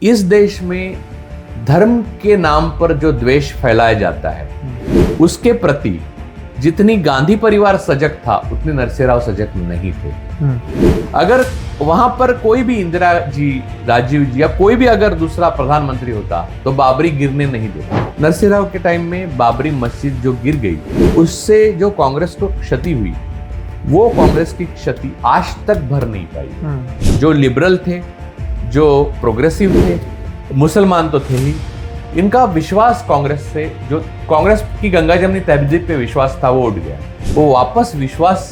इस देश में धर्म के नाम पर जो द्वेष फैलाया जाता है उसके प्रति जितनी गांधी परिवार सजग था उतने नरसिंह राव सजग नहीं थे। अगर वहां पर कोई भी इंदिरा जी, राजीव जी या कोई भी अगर दूसरा प्रधानमंत्री होता तो बाबरी गिरने नहीं देता। नरसिंह राव के टाइम में बाबरी मस्जिद जो गिर गई उससे जो कांग्रेस को क्षति हुई वो कांग्रेस की क्षति आज तक भर नहीं पाई। जो लिबरल थे, जो प्रोग्रेसिव थे, मुसलमान तो थे ही, इनका विश्वास कांग्रेस से, जो कांग्रेस की गंगा जमनी तहजीब पे विश्वास था वो उठ गया। वो वापस विश्वास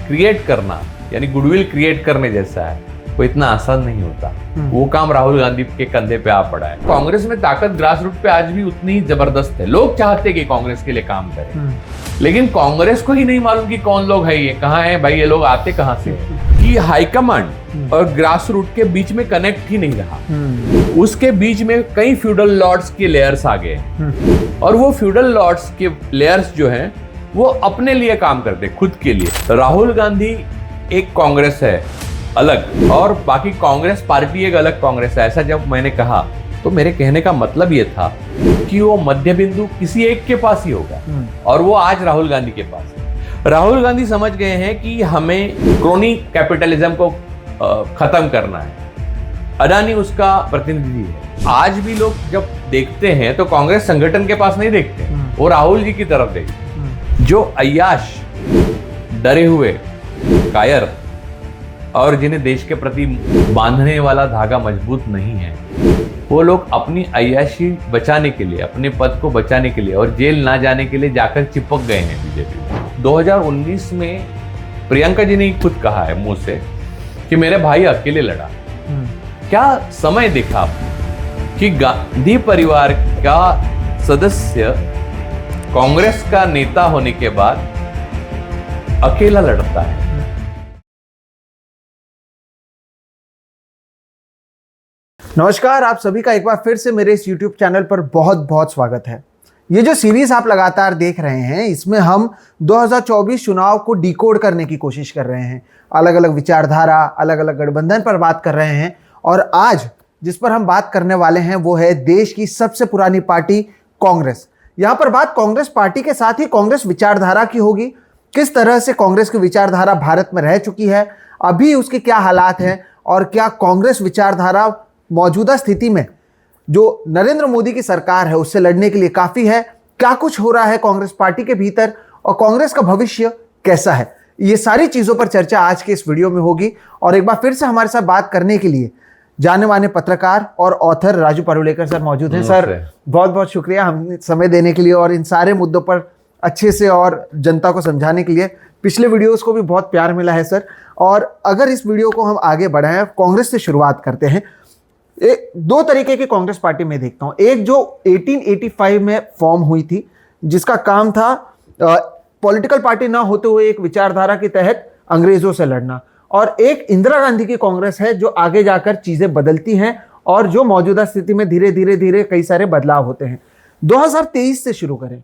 क्रिएट करना यानी गुडविल क्रिएट करने जैसा है, वो इतना आसान नहीं होता। वो काम राहुल गांधी के कंधे पे आ पड़ा है। कांग्रेस में ताकत ग्रास रूट पे आज भी उतनी ही जबरदस्त है। लोग चाहते कि कांग्रेस के लिए काम करें, लेकिन कांग्रेस को ही नहीं मालूम कि कौन लोग है, ये कहाँ है भाई, ये लोग आते कहाँ से, कि हाईकमांड और ग्रास रूट के बीच में कनेक्ट ही नहीं रहा। उसके बीच में कई फ्यूडल लॉर्ड्स के लेयर्स आ गए और वो फ्यूडल लॉर्ड्स के लेयर्स जो हैं वो अपने लिए काम करते, खुद के लिए। राहुल गांधी एक कांग्रेस है अलग और बाकी कांग्रेस पार्टी एक अलग कांग्रेस है। ऐसा जब मैंने कहा तो मेरे कहने का मतलब ये था कि वो मध्य बिंदु किसी एक के पास ही होगा और वो आज राहुल गांधी के पास है। राहुल गांधी समझ गए हैं कि हमें क्रोनी कैपिटलिज्म को खत्म करना है। अडानी उसका प्रतिनिधि है। आज भी लोग जब देखते हैं तो कांग्रेस संगठन के पास नहीं देखते, वो राहुल जी की तरफ देखते। जो अय्याश, डरे हुए, कायर और जिन्हें देश के प्रति बांधने वाला धागा मजबूत नहीं है, वो लोग अपनी अय्याशी बचाने के लिए, अपने पद को बचाने के लिए और जेल ना जाने के लिए जाकर चिपक गए हैं बीजेपी में। 2019 में प्रियंका जी ने खुद कहा है मुंह से कि मेरे भाई अकेले लड़ा। क्या समय देखा कि गांधी परिवार का सदस्य कांग्रेस का नेता होने के बाद अकेला लड़ता है। नमस्कार, आप सभी का एक बार फिर से मेरे इस YouTube चैनल पर बहुत बहुत स्वागत है। ये जो सीरीज आप लगातार देख रहे हैं, इसमें हम 2024 चुनाव को डिकोड करने की कोशिश कर रहे हैं। अलग अलग विचारधारा, अलग अलग गठबंधन पर बात कर रहे हैं और आज जिस पर हम बात करने वाले हैं वो है देश की सबसे पुरानी पार्टी कांग्रेस। यहाँ पर बात कांग्रेस पार्टी के साथ ही कांग्रेस विचारधारा की होगी। किस तरह से कांग्रेस की विचारधारा भारत में रह चुकी है, अभी उसके क्या हालात हैं और क्या कांग्रेस विचारधारा मौजूदा स्थिति में जो नरेंद्र मोदी की सरकार है उससे लड़ने के लिए काफी है। क्या कुछ हो रहा है कांग्रेस पार्टी के भीतर और कांग्रेस का भविष्य कैसा है, ये सारी चीजों पर चर्चा आज के इस वीडियो में होगी। और एक बार फिर से हमारे साथ बात करने के लिए जाने माने पत्रकार और ऑथर राजू परुलेकर सर मौजूद हैं। सर बहुत बहुत शुक्रिया हमें समय देने के लिए और इन सारे मुद्दों पर अच्छे से और जनता को समझाने के लिए। पिछले वीडियोस को भी बहुत प्यार मिला है सर। और अगर इस वीडियो को हम आगे बढ़ाएं, कांग्रेस से शुरुआत करते हैं। दो तरीके की कांग्रेस पार्टी में देखता हूं। एक जो 1885 में फॉर्म हुई थी, जिसका काम था पॉलिटिकल पार्टी ना होते हुए एक विचारधारा के तहत अंग्रेजों से लड़ना, और एक इंदिरा गांधी की कांग्रेस है जो आगे जाकर चीजें बदलती हैं और जो मौजूदा स्थिति में धीरे धीरे धीरे कई सारे बदलाव होते हैं। 2023 से शुरू करें,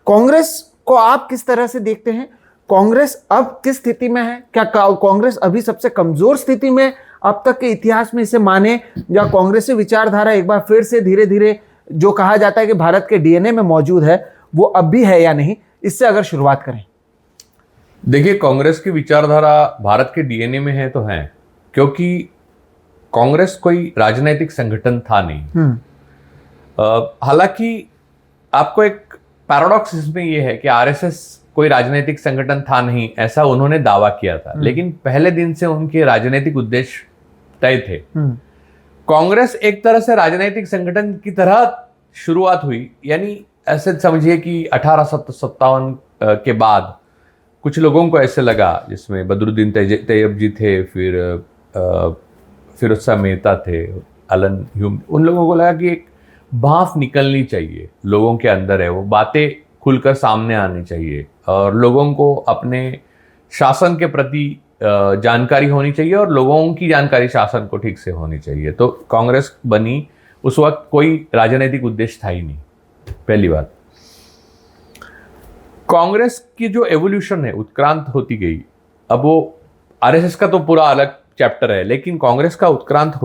कांग्रेस को आप किस तरह से देखते हैं? कांग्रेस अब किस स्थिति में है? क्या कांग्रेस अभी सबसे कमजोर स्थिति में अब तक के इतिहास में इसे माने, या कांग्रेसी विचारधारा एक बार फिर से धीरे धीरे जो कहा जाता है कि भारत के डीएनए में मौजूद है वो अब भी है या नहीं? इससे अगर शुरुआत करें। देखिए, कांग्रेस की विचारधारा भारत के डीएनए में है तो है, क्योंकि कांग्रेस कोई राजनीतिक संगठन था नहीं। हालांकि आपको एक पैराडॉक्स इसमें यह है कि आरएसएस कोई राजनीतिक संगठन था नहीं, ऐसा उन्होंने दावा किया था, लेकिन पहले दिन से उनके राजनीतिक उद्देश्य तय थे। कांग्रेस एक तरह से राजनीतिक संगठन की तरह शुरुआत हुई, यानी ऐसे समझिए कि 1857 के बाद कुछ लोगों को ऐसे लगा, जिसमें बदरुद्दीन तैयब जी थे, फिर फिरोज शाह मेहता थे, अलन ह्यूम, उन लोगों को लगा कि एक भाप निकलनी चाहिए लोगों के अंदर है, वो बातें खुलकर सामने आनी चाहिए और लोगों को अपने शासन के प्रति जानकारी होनी चाहिए और लोगों की जानकारी शासन को ठीक से होनी चाहिए। तो कांग्रेस बनी, उस वक्त कोई राजनीतिक उद्देश्य था ही नहीं, पहली बात। कांग्रेस की जो एवोल्यूशन है, उत्क्रांत होती गई। अब वो आरएसएस का तो पूरा अलग चैप्टर है, लेकिन कांग्रेस का उत्क्रांत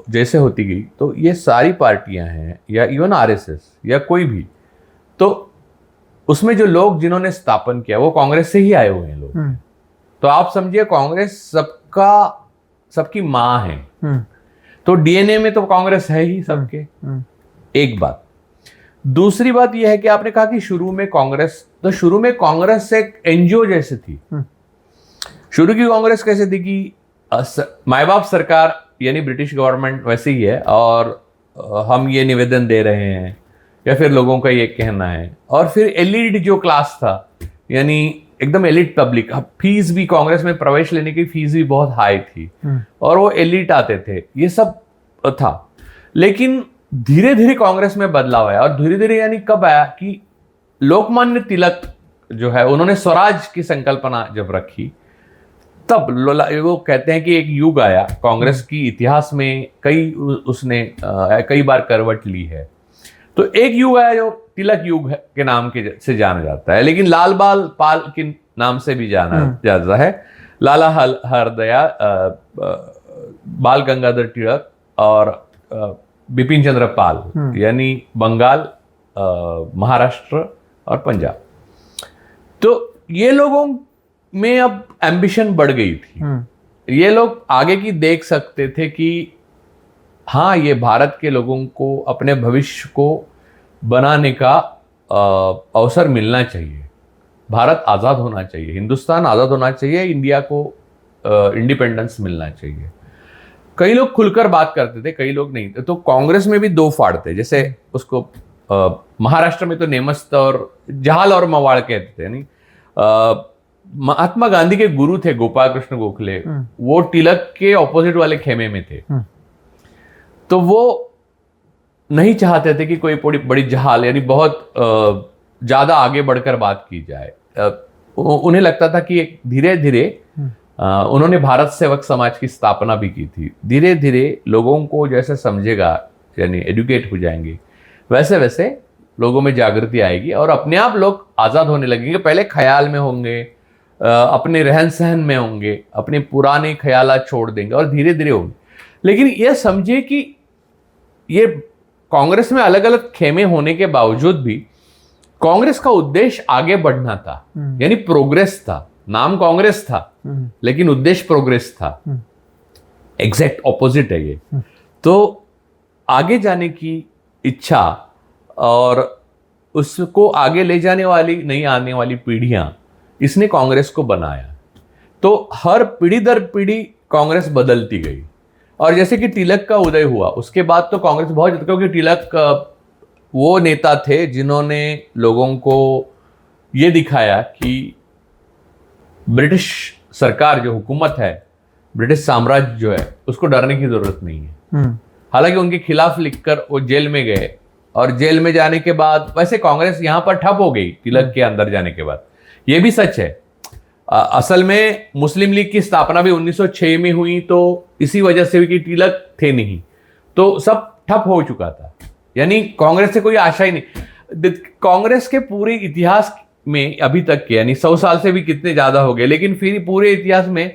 जैसे होती गई तो ये सारी पार्टियां हैं या इवन आरएसएस या कोई भी, तो उसमें जो लोग जिन्होंने स्थापन किया वो कांग्रेस से ही आए हुए हैं लोग। तो आप समझिए कांग्रेस सबकी माँ है, तो डीएनए में तो कांग्रेस है ही सबके। एक बात। दूसरी बात यह है कि आपने कहा कि शुरू में कांग्रेस एक एनजीओ जैसे थी। शुरू की कांग्रेस कैसे थी कि माए बाप सरकार यानी ब्रिटिश गवर्नमेंट वैसे ही है और हम ये निवेदन दे रहे हैं या फिर लोगों का ये कहना है, और फिर एलिट जो क्लास था यानी एकदम एलिट पब्लिक, फीस भी कांग्रेस में प्रवेश लेने की फीस भी बहुत हाई थी और वो एलिट आते थे, ये सब था। लेकिन धीरे धीरे कांग्रेस में बदलाव आया, और धीरे धीरे यानी कब आया कि लोकमान्य तिलक जो है उन्होंने स्वराज की संकल्पना जब रखी, तब वो कहते हैं कि एक युग आया कांग्रेस की इतिहास में, उसने कई बार करवट ली है। तो एक युग आया जो तिलक युग के नाम से जाना जाता है, लेकिन लाल बाल पाल के नाम से भी जाना जाता है। लाला हरदयाल, बाल गंगाधर तिलक और बिपिन चंद्र पाल, यानी बंगाल, महाराष्ट्र और पंजाब। तो ये लोगों में अब एम्बिशन बढ़ गई थी। ये लोग आगे की देख सकते थे कि हाँ, ये भारत के लोगों को अपने भविष्य को बनाने का अवसर मिलना चाहिए, भारत आज़ाद होना चाहिए, हिंदुस्तान आज़ाद होना चाहिए, इंडिया को इंडिपेंडेंस मिलना चाहिए। कई लोग खुलकर बात करते थे, कई लोग नहीं। तो कांग्रेस में भी दो फाड़ थे, जैसे उसको महाराष्ट्र में तो नेमस्त और जहाल और मवाड़ कहते थे। नहीं, महात्मा गांधी के गुरु थे गोपाल कृष्ण गोखले, वो तिलक के ऑपोजिट वाले खेमे में थे। तो वो नहीं चाहते थे कि कोई बड़ी जहाल यानी बहुत ज्यादा आगे बढ़कर बात की जाए। उन्हें लगता था कि धीरे धीरे उन्होंने भारत सेवक समाज की स्थापना भी की थी। धीरे धीरे लोगों को जैसे समझेगा यानी एडुकेट हो जाएंगे, वैसे वैसे लोगों में जागृति आएगी और अपने आप लोग आज़ाद होने लगेंगे। पहले ख्याल में होंगे, अपने रहन सहन में होंगे, अपने पुराने ख्यालात छोड़ देंगे और धीरे धीरे होंगे। लेकिन यह समझिए कि ये कांग्रेस में अलग अलग खेमे होने के बावजूद भी कांग्रेस का उद्देश्य आगे बढ़ना था, यानी प्रोग्रेस था। नाम कांग्रेस था लेकिन उद्देश्य प्रोग्रेस था। एग्जैक्ट ऑपोजिट है ये। तो आगे जाने की इच्छा और उसको आगे ले जाने वाली नई आने वाली पीढ़ियां, इसने कांग्रेस को बनाया। तो हर पीढ़ी दर पीढ़ी कांग्रेस बदलती गई। और जैसे कि तिलक का उदय हुआ उसके बाद तो कांग्रेस बहुत, क्योंकि तिलक वो नेता थे जिन्होंने लोगों को ये दिखाया कि ब्रिटिश सरकार जो हुकूमत है, ब्रिटिश साम्राज्य जो है, उसको डरने की जरूरत नहीं है। हालांकि उनके खिलाफ लिखकर वो जेल में गए और जेल में जाने के बाद वैसे कांग्रेस यहां पर ठप हो गई तिलक के अंदर जाने के बाद। ये भी सच है। असल में मुस्लिम लीग की स्थापना भी 1906 में हुई, तो इसी वजह से कि तिलक थे नहीं, तो सब ठप हो चुका था। यानी कांग्रेस से कोई आशा ही नहीं। कांग्रेस के पूरे इतिहास में अभी तक के, यानी 100 साल से भी कितने ज्यादा हो गए, लेकिन फिर पूरे इतिहास में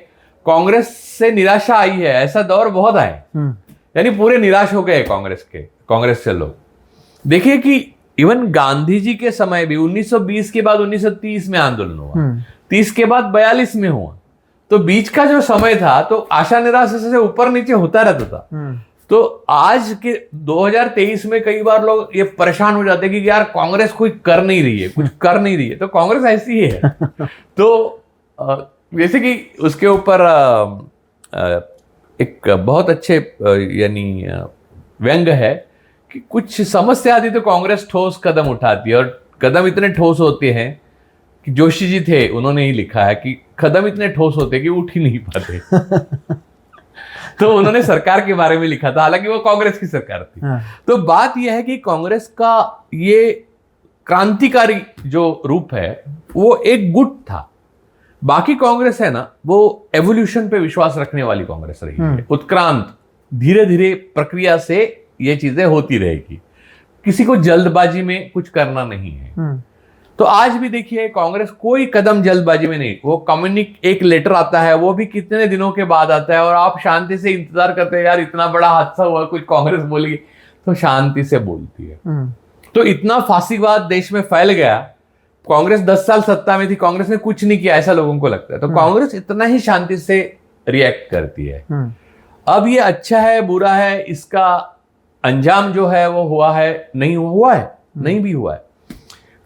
कांग्रेस से निराशा आई है। ऐसा दौर बहुत आए, यानी पूरे निराश हो गए कांग्रेस से लोग। देखिए कि इवन गांधी जी के समय भी 1920 के बाद 1930 में आंदोलन हुआ, 30 के बाद 42 में हुआ। तो बीच का जो समय था तो आशा निराशा से ऊपर नीचे होता रहता था। तो आज के 2023 में कई बार लोग ये परेशान हो जाते हैं कि यार कांग्रेस कोई कर नहीं रही है, कुछ कर नहीं रही है। तो कांग्रेस ऐसी ही है। तो जैसे कि उसके ऊपर एक बहुत अच्छे यानी व्यंग है कि कुछ समस्या आती तो कांग्रेस ठोस कदम उठाती है, और कदम इतने ठोस होते हैं कि जोशी जी थे, उन्होंने ही लिखा है कि कदम इतने ठोस होते कि उठ ही नहीं पाते। तो उन्होंने सरकार के बारे में लिखा था, हालांकि वो कांग्रेस की सरकार थी। तो बात यह है कि कांग्रेस का ये क्रांतिकारी जो रूप है वो एक गुट था। बाकी कांग्रेस है ना, वो एवोल्यूशन पे विश्वास रखने वाली कांग्रेस रही है। उत्क्रांत धीरे धीरे प्रक्रिया से ये चीजें होती रहेगी, किसी को जल्दबाजी में कुछ करना नहीं है। तो आज भी देखिए कांग्रेस कोई कदम जल्दबाजी में नहीं, वो एक लेटर आता है, वो भी कितने दिनों के बाद आता है और आप शांति से इंतजार करते हैं यार इतना बड़ा हादसा हुआ, कुछ कांग्रेस बोलेगी तो शांति से बोलती है। तो इतना फांसीवाद देश में फैल गया, कांग्रेस 10 साल सत्ता में थी, कांग्रेस ने कुछ नहीं किया ऐसा लोगों को लगता है, तो कांग्रेस इतना ही शांति से रिएक्ट करती है। अब ये अच्छा है बुरा है, इसका अंजाम जो है वो हुआ है नहीं हुआ है, नहीं भी हुआ है।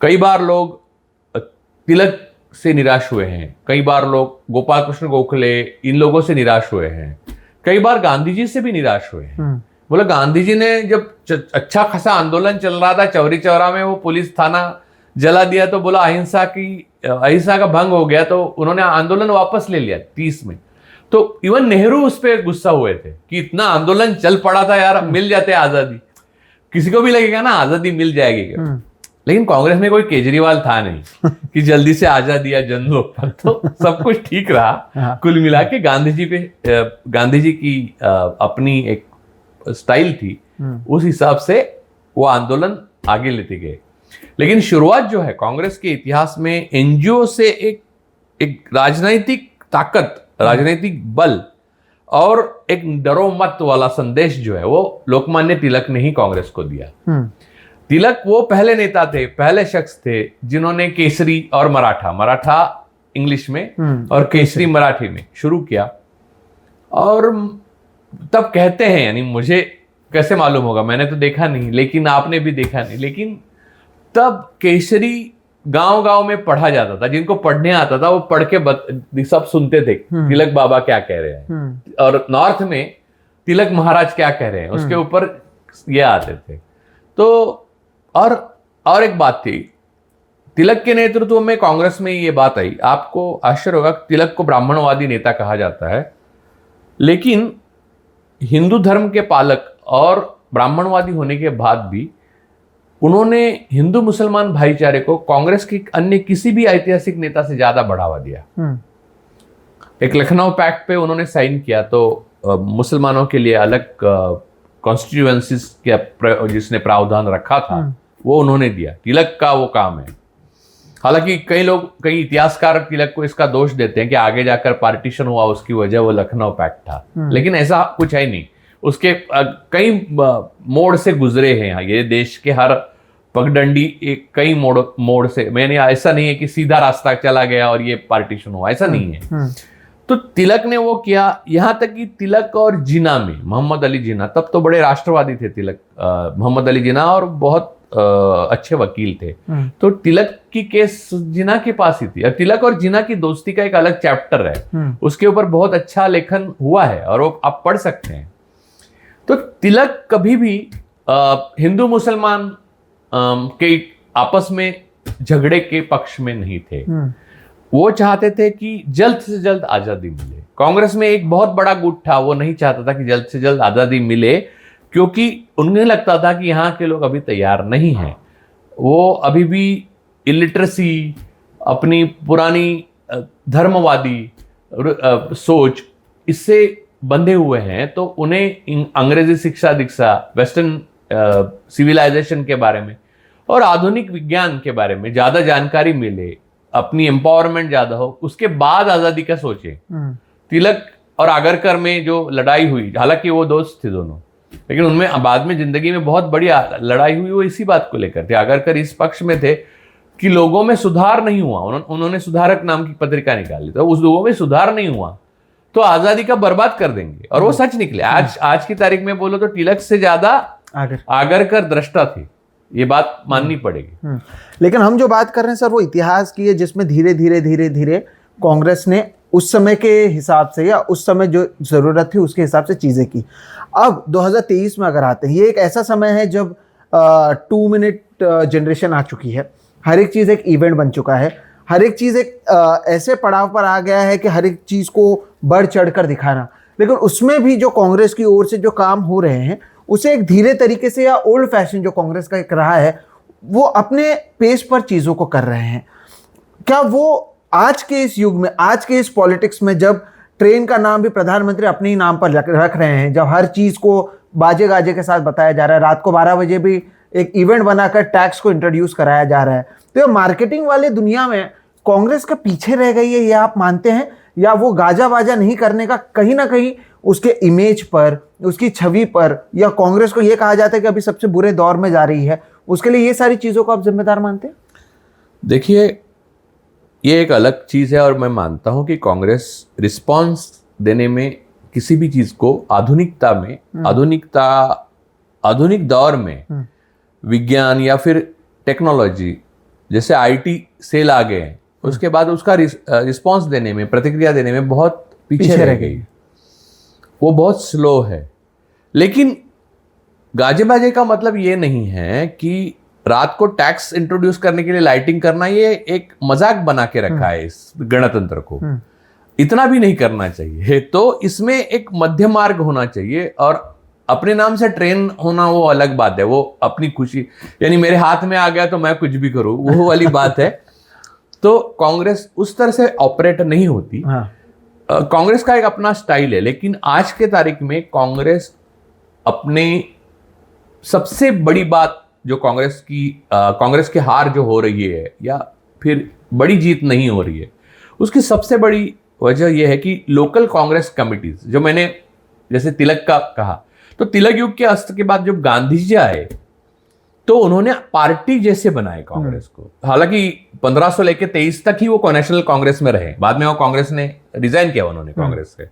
कई बार लोग तिलक से निराश हुए हैं, कई बार लोग गोपाल कृष्ण गोखले इन लोगों से निराश हुए हैं, कई बार गांधी जी से भी निराश हुए हैं। बोला गांधी जी ने जब अच्छा खासा आंदोलन चल रहा था चौरी चौरा में, वो पुलिस थाना जला दिया तो बोला अहिंसा का भंग हो गया, तो उन्होंने आंदोलन वापस ले लिया 30 में। तो इवन नेहरू उस पर गुस्सा हुए थे कि इतना आंदोलन चल पड़ा था यार, मिल जाते आजादी, किसी को भी लगेगा ना आजादी मिल जाएगी क्या। लेकिन कांग्रेस में कोई केजरीवाल था नहीं कि जल्दी से आजादी या जन लोक पर, तो सब कुछ ठीक रहा। कुल मिला के गांधी जी की अपनी एक स्टाइल थी, उस हिसाब से वो आंदोलन आगे लेते गए। लेकिन शुरुआत जो है कांग्रेस के इतिहास में एनजीओ से एक राजनीतिक ताकत, राजनीतिक बल और एक डरो मत वाला संदेश जो है वो लोकमान्य तिलक ने ही कांग्रेस को दिया। तिलक वो पहले नेता थे, पहले शख्स थे जिन्होंने केसरी और मराठा इंग्लिश में और केसरी मराठी में शुरू किया। और तब कहते हैं, यानी मुझे कैसे मालूम होगा, मैंने तो देखा नहीं, लेकिन आपने भी देखा नहीं, लेकिन तब केसरी गांव-गांव में पढ़ा जाता था, जिनको पढ़ने आता था वो पढ़ के सब सुनते थे तिलक बाबा क्या कह रहे हैं, और नॉर्थ में तिलक महाराज क्या कह रहे हैं, उसके ऊपर ये आते थे। तो और एक बात थी, तिलक के नेतृत्व में कांग्रेस में ये बात आई, आपको आश्चर्य होगा, तिलक को ब्राह्मणवादी नेता कहा जाता है, लेकिन हिंदू धर्म के पालक और ब्राह्मणवादी होने के बाद भी उन्होंने हिंदू मुसलमान भाईचारे को कांग्रेस के अन्य किसी भी ऐतिहासिक नेता से ज्यादा बढ़ावा दिया। एक लखनऊ पैक्ट पे उन्होंने साइन किया, तो मुसलमानों के लिए अलग कॉन्स्टिट्यूएंसीज के जिसने प्रावधान रखा था वो उन्होंने दिया। तिलक का वो काम है। हालांकि कई इतिहासकार तिलक को इसका दोष देते हैं कि आगे जाकर पार्टीशन हुआ उसकी वजह वो लखनऊ पैक्ट था, लेकिन ऐसा कुछ है नहीं। उसके कई मोड़ से गुजरे हैं यहाँ, ये देश के हर पगडंडी कई मोड़ से, मैंने ऐसा नहीं है कि सीधा रास्ता चला गया और ये पार्टीशन हुआ, ऐसा नहीं है। तो तिलक ने वो किया, यहां तक कि तिलक और जिन्ना में मोहम्मद अली जिन्ना, तब तो बड़े राष्ट्रवादी थे तिलक, मोहम्मद अली जिन्ना, और बहुत अच्छे वकील थे। तो तिलक की केस जिन्ना के पास ही थी, और तिलक और जिन्ना की दोस्ती का एक अलग चैप्टर है, उसके ऊपर बहुत अच्छा लेखन हुआ है और वो आप पढ़ सकते हैं। तो तिलक कभी भी हिंदू मुसलमान के आपस में झगड़े के पक्ष में नहीं थे। वो चाहते थे कि जल्द से जल्द आजादी मिले। कांग्रेस में एक बहुत बड़ा गुट था, वो नहीं चाहता था कि जल्द से जल्द आजादी मिले, क्योंकि उन्हें लगता था कि यहाँ के लोग अभी तैयार नहीं हैं। वो अभी भी इलिटरेसी, अपनी पुरानी धर्मवादी सोच, इससे बंधे हुए हैं। तो उन्हें अंग्रेजी शिक्षा दीक्षा, वेस्टर्न सिविलाइजेशन के बारे में और आधुनिक विज्ञान के बारे में ज्यादा जानकारी मिले, अपनी एम्पावरमेंट ज्यादा हो, उसके बाद आजादी का सोचे। तिलक और आगरकर में जो लड़ाई हुई, हालांकि वो दोस्त थे दोनों, लेकिन उनमें बाद में जिंदगी में बहुत बड़ी लड़ाई हुई, वो इसी बात को लेकर थे। आगरकर इस पक्ष में थे कि लोगों में सुधार नहीं हुआ, उन्होंने सुधारक नाम की पत्रिका निकाली, तो उस लोगों में सुधार नहीं हुआ तो आजादी का बर्बाद कर देंगे, और वो सच निकले। आज की तारीख में बोलो तो तिलक से ज्यादा आगरकर दृष्टा थे, ये बात माननी पड़ेगी। लेकिन हम जो बात कर रहे हैं सर, वो इतिहास की है, जिसमें धीरे धीरे कांग्रेस ने उस समय के हिसाब से या उस समय जो जरूरत थी उसके हिसाब से चीजें की। अब 2023 में अगर आते हैं, ये एक ऐसा समय है जब 2 मिनट जनरेशन आ चुकी है, हर एक चीज एक इवेंट बन चुका है, हर एक चीज एक ऐसे पड़ाव पर आ गया है कि हर एक चीज को बढ़ चढ़ कर दिखाना। लेकिन उसमें भी जो कांग्रेस की ओर से जो काम हो रहे हैं, उसे एक धीरे तरीके से, या ओल्ड फैशन जो कांग्रेस का एक रहा है, वो अपने पेस पर चीजों को कर रहे हैं। क्या वो आज के इस युग में, आज के इस पॉलिटिक्स में, जब ट्रेन का नाम भी प्रधानमंत्री अपने ही नाम पर रख रहे हैं, जब हर चीज को बाजे गाजे के साथ बताया जा रहा है, रात को 12 बजे भी एक इवेंट बनाकर टैक्स को इंट्रोड्यूस कराया जा रहा है, तो ये मार्केटिंग वाले दुनिया में कांग्रेस का पीछे रह गई है, ये आप मानते हैं? या वो गाजा बाजा नहीं करने का कहीं ना कहीं उसके इमेज पर, उसकी छवि पर, या कांग्रेस को ये कहा जाता है कि अभी सबसे बुरे दौर में जा रही है, उसके लिए ये सारी चीजों को आप जिम्मेदार मानते हैं? देखिए, ये एक अलग चीज है और मैं मानता हूं कि कांग्रेस रिस्पॉन्स देने में किसी भी चीज को आधुनिकता में, आधुनिक दौर में विज्ञान या फिर टेक्नोलॉजी, जैसे आईटी सेल आ गए हैं, उसके बाद उसका रिस्पॉन्स देने में, प्रतिक्रिया देने में बहुत पीछे रह गई। वो बहुत स्लो है। लेकिन गाजे बाजे का मतलब ये नहीं है कि रात को टैक्स इंट्रोड्यूस करने के लिए लाइटिंग करना ये एक मजाक बना के रखा है इस गणतंत्र को। इतना भी नहीं करना चाहिए। तो इसमें एक मध्य मार्ग होना चाहिए, और अपने नाम से ट्रेन होना वो अलग बात है। वो अपनी खुशी, यानी मेरे हाथ में आ गया तो मैं कुछ भी करूं, वो वाली बात है। तो कांग्रेस उस तरह से ऑपरेट नहीं होती। कांग्रेस का एक अपना स्टाइल है। लेकिन आज के तारीख में कांग्रेस अपने सबसे बड़ी बात जो कांग्रेस की हार जो हो रही है या फिर बड़ी जीत नहीं हो रही है, उसकी सबसे बड़ी वजह यह है कि लोकल कांग्रेस कमिटीज, जो मैंने जैसे तिलक का कहा, तो तिलक युग के अस्त के बाद जब गांधी जी आए तो उन्होंने पार्टी जैसे बनाए कांग्रेस को। हालांकि 1500 लेके 23 तक ही वो नेशनल कांग्रेस में रहे, बाद में वो कांग्रेस ने रिजाइन किया उन्होंने कांग्रेस से।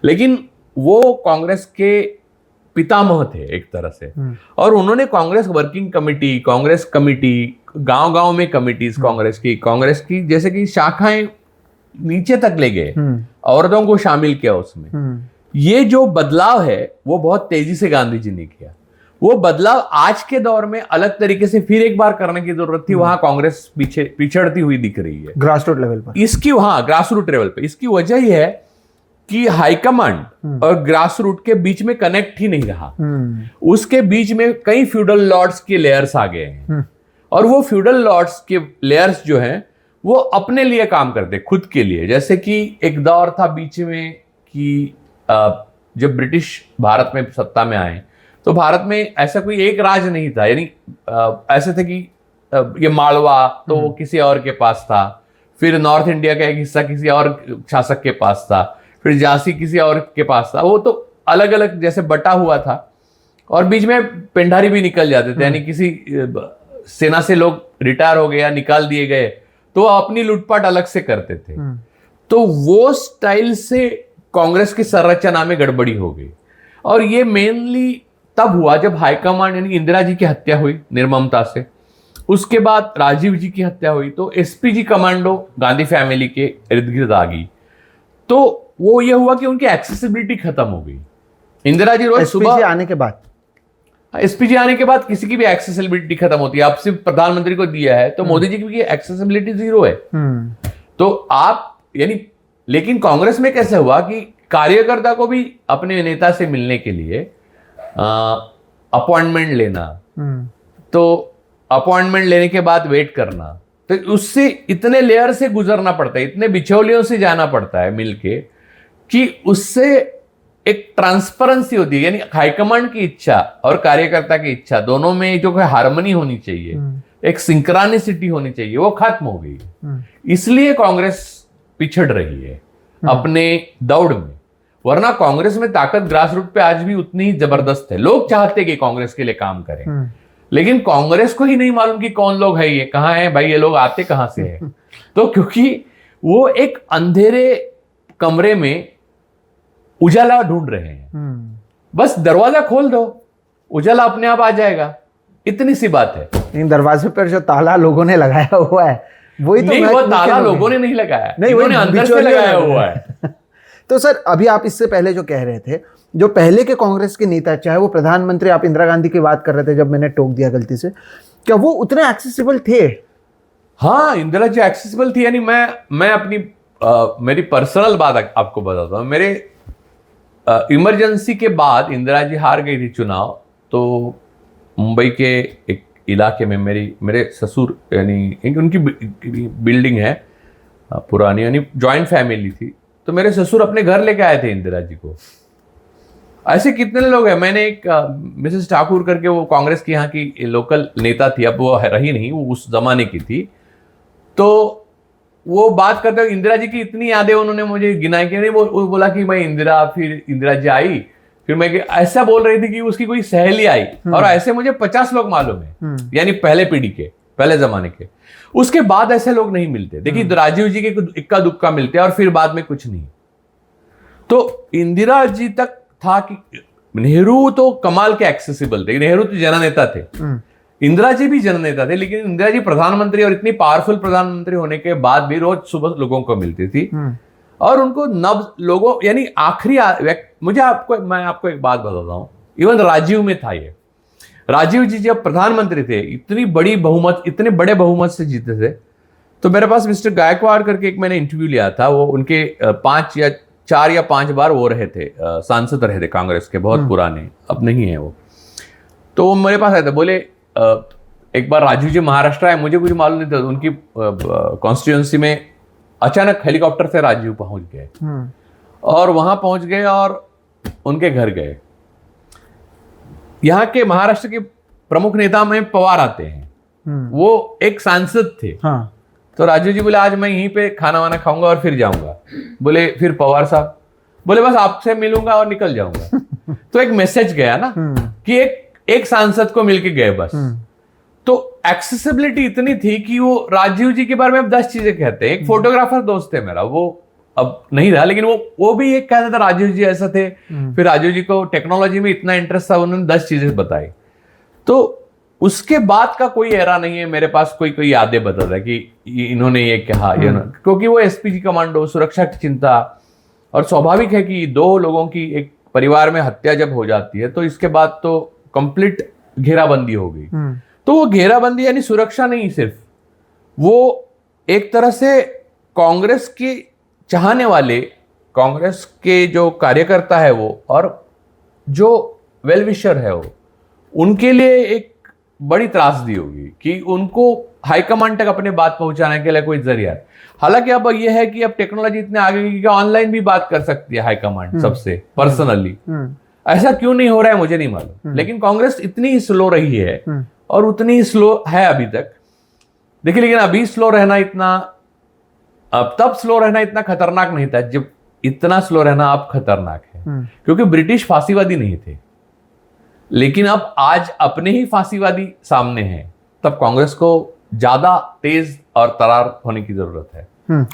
लेकिन वो कांग्रेस के पितामह थे एक तरह से, और उन्होंने Congress working committee, Congress committee, गांव-गांव में कमिटीज कांग्रेस की जैसे कि शाखाएं नीचे तक ले गए, औरतों को शामिल किया उसमें। ये जो बदलाव है वो बहुत तेजी से गांधी जी ने किया। वो बदलाव आज के दौर में अलग तरीके से फिर एक बार करने की जरूरत थी। वहां कांग्रेस पिछड़ती हुई दिख रही है ग्रास रूट लेवल पर। ग्रास रूट लेवल पे इसकी वजह ही है कि हाईकमांड और ग्रास रूट के बीच में कनेक्ट ही नहीं रहा। उसके बीच में कई फ्यूडल लॉर्ड्स के लेयर्स आ गए हैं, और वो फ्यूडल लॉर्ड्स के लेयर्स जो हैं वो अपने लिए काम करते, खुद के लिए। जैसे कि एक दौर था बीच में कि जब ब्रिटिश भारत में सत्ता में आए तो भारत में ऐसा कोई एक राज नहीं था। यानी ऐसे थे कि ये मालवा तो किसी और के पास था, फिर नॉर्थ इंडिया का एक हिस्सा किसी और शासक के पास था, फिर झांसी किसी और के पास था। वो तो अलग अलग जैसे बटा हुआ था, और बीच में पेंडारी भी निकल जाते थे। यानी किसी सेना से लोग रिटायर हो गए या निकाल दिए गए तो अपनी लूटपाट अलग से करते थे। तो वो स्टाइल से कांग्रेस की संरचना में गड़बड़ी हो गई, और ये मेनली तब हुआ जब हाईकमांड यानी इंदिरा जी की हत्या हुई निर्ममता से। उसके बाद राजीव जी की हत्या हुई तो एसपीजी कमांडो गांधी फैमिली के इर्द गिर्द आ गई। तो वो ये हुआ कि उनकी एक्सेसिबिलिटी खत्म हो गई। इंदिरा जी रोज सुबह आने के बाद, एसपीजी आने के बाद किसी की भी एक्सेसिबिलिटी खत्म होती है। आप सिर्फ प्रधानमंत्री को दिया है तो मोदी जी की एक्सेसिबिलिटी 0 है। तो आप यानी, लेकिन कांग्रेस में कैसे हुआ कि कार्यकर्ता को भी अपने नेता से मिलने के लिए अपॉइंटमेंट लेना, तो अपॉइंटमेंट लेने के बाद वेट करना, तो उससे इतने लेयर से गुजरना पड़ता है, इतने बिचौलियों से जाना पड़ता है मिलके, कि उससे एक ट्रांसपेरेंसी होती है। यानी हाईकमांड की इच्छा और कार्यकर्ता की इच्छा दोनों में जो हार्मनी होनी चाहिए, एक सिंक्रानिसिटी होनी चाहिए, वो खत्म हो गई। इसलिए कांग्रेस पिछड़ रही है अपने दौड़ में। वरना कांग्रेस में ताकत ग्रास रूट पे आज भी उतनी ही जबरदस्त है। लोग चाहते कि कांग्रेस के लिए काम करें, लेकिन कांग्रेस को ही नहीं मालूम कि कौन लोग है, ये कहां है भाई, ये लोग आते कहां से है। तो क्योंकि वो एक अंधेरे कमरे में उजाला ढूंढ रहे हैं। बस दरवाजा खोल दो, उजाला अपने आप आ जाएगा, इतनी सी बात है। इन दरवाजे पर जो ताला लोगों ने लगाया हुआ है वही तो नहीं, वो ताला लोगों ने नहीं लगाया, नहीं, उन्होंने अंदर से लगाया हुआ है। तो सर, अभी आप इससे पहले जो कह रहे थे, जो पहले के कांग्रेस के नेता, चाहे वो प्रधानमंत्री, आप इंदिरा गांधी की बात कर रहे थे जब मैंने टोक दिया गलती से, क्या वो उतने एक्सेसिबल थे? हाँ, इंदिरा जी एक्सेसिबल थी। यानी मैं अपनी मेरी पर्सनल बात आपको बताता हूँ। मेरे इमरजेंसी के बाद इंदिरा जी हार गई थी चुनाव, तो मुंबई के एक इलाके में मेरे ससुर, यानी उनकी बिल्डिंग है पुरानी, यानी जॉइंट फैमिली थी, तो मेरे ससुर अपने घर लेके आए थे इंदिरा जी को। ऐसे कितने लोग हैं। मैंने एक मिसेस ठाकुर करके, वो कांग्रेस की यहाँ की लोकल नेता थी, अब वो रही नहीं, वो उस जमाने की थी, तो वो बात करते हुए इंदिरा जी की इतनी यादें उन्होंने मुझे गिनाई कि नहीं, वो बोला कि मैं इंदिरा, फिर इंदिरा जी आई, फिर मैं ऐसा बोल रही थी कि उसकी कोई सहेली आई, और ऐसे मुझे 50 लोग मालूम है, यानी पहले पीढ़ी के, पहले जमाने के। उसके बाद ऐसे लोग नहीं मिलते। देखिए राजीव जी के इक्का दुक्का मिलते हैं और फिर बाद में कुछ नहीं। तो इंदिरा जी तक था कि नेहरू तो कमाल के एक्सेसिबल थे, नेहरू तो जननेता थे, इंदिरा जी भी जननेता थे, लेकिन इंदिरा जी प्रधानमंत्री और इतनी पावरफुल प्रधानमंत्री होने के बाद भी रोज सुबह लोगों को मिलती थी और उनको नव लोगों, यानी आखिरी मैं आपको एक बात बताता हूं, इवन राजीव में था ये। राजीव जी जब प्रधानमंत्री थे, इतने बड़े बहुमत से जीते थे, तो मेरे पास मिस्टर गायकवाड़ करके एक मैंने इंटरव्यू लिया था। वो उनके 4 या 5 बार वो रहे थे, सांसद रहे थे कांग्रेस के, बहुत पुराने, अब नहीं है वो। तो वो मेरे पास आए थे, बोले एक बार राजीव जी महाराष्ट्र आए, मुझे कुछ मालूम नहीं था, उनकी कॉन्स्टिट्यूंसी में अचानक हेलीकॉप्टर से राजीव पहुंच गए और वहां पहुंच गए और उनके घर गए। यहाँ के महाराष्ट्र के प्रमुख नेता में पवार आते हैं, वो एक सांसद थे। हाँ। तो राजीव जी बोले आज मैं यहीं पे खाना वाना खाऊंगा और फिर जाऊंगा। बोले फिर पवार साहब बोले बस आपसे मिलूंगा और निकल जाऊंगा। तो एक मैसेज गया ना कि एक सांसद को मिलके गए बस। तो एक्सेसिबिलिटी इतनी थी कि वो राजीव जी के बारे में अब 10 चीजें कहते हैं। एक फोटोग्राफर दोस्त है मेरा, वो अब नहीं रहा, लेकिन वो भी एक कहता था राजीव जी ऐसा थे। फिर राजीव जी को टेक्नोलॉजी में इतना इंटरेस्ट था, उन्होंने 10 चीजें बताई। तो उसके बाद का कोई एरा नहीं है मेरे पास कोई यादें बताता है कि इन्होंने ये कहा, क्योंकि वो एसपीजी कमांडो, सुरक्षा की चिंता, और स्वाभाविक है कि 2 लोगों की एक परिवार में हत्या जब हो जाती है तो इसके बाद तो कंप्लीट घेराबंदी हो गई। तो वो घेराबंदी यानी सुरक्षा नहीं, सिर्फ वो एक तरह से कांग्रेस के चाहने वाले, कांग्रेस के जो कार्यकर्ता है वो, और जो वेल विशर है वो, उनके लिए एक बड़ी त्रासदी होगी कि उनको हाईकमांड तक अपने बात पहुंचाने के लिए कोई जरिया है। हालांकि अब यह है कि अब टेक्नोलॉजी इतने आगे गई कि ऑनलाइन भी बात कर सकती है हाईकमांड सबसे पर्सनली। ऐसा क्यों नहीं हो रहा है मुझे नहीं मालूम, लेकिन कांग्रेस इतनी ही स्लो रही है और उतनी ही स्लो है अभी तक। देखिए लेकिन अभी स्लो रहना इतना, अब तब स्लो रहना इतना खतरनाक नहीं था जब इतना स्लो रहना अब खतरनाक है, क्योंकि ब्रिटिश फांसीवादी नहीं थे, लेकिन अब आज अपने ही फांसीवादी सामने हैं, तब कांग्रेस को ज्यादा तेज और तरार होने की जरूरत है।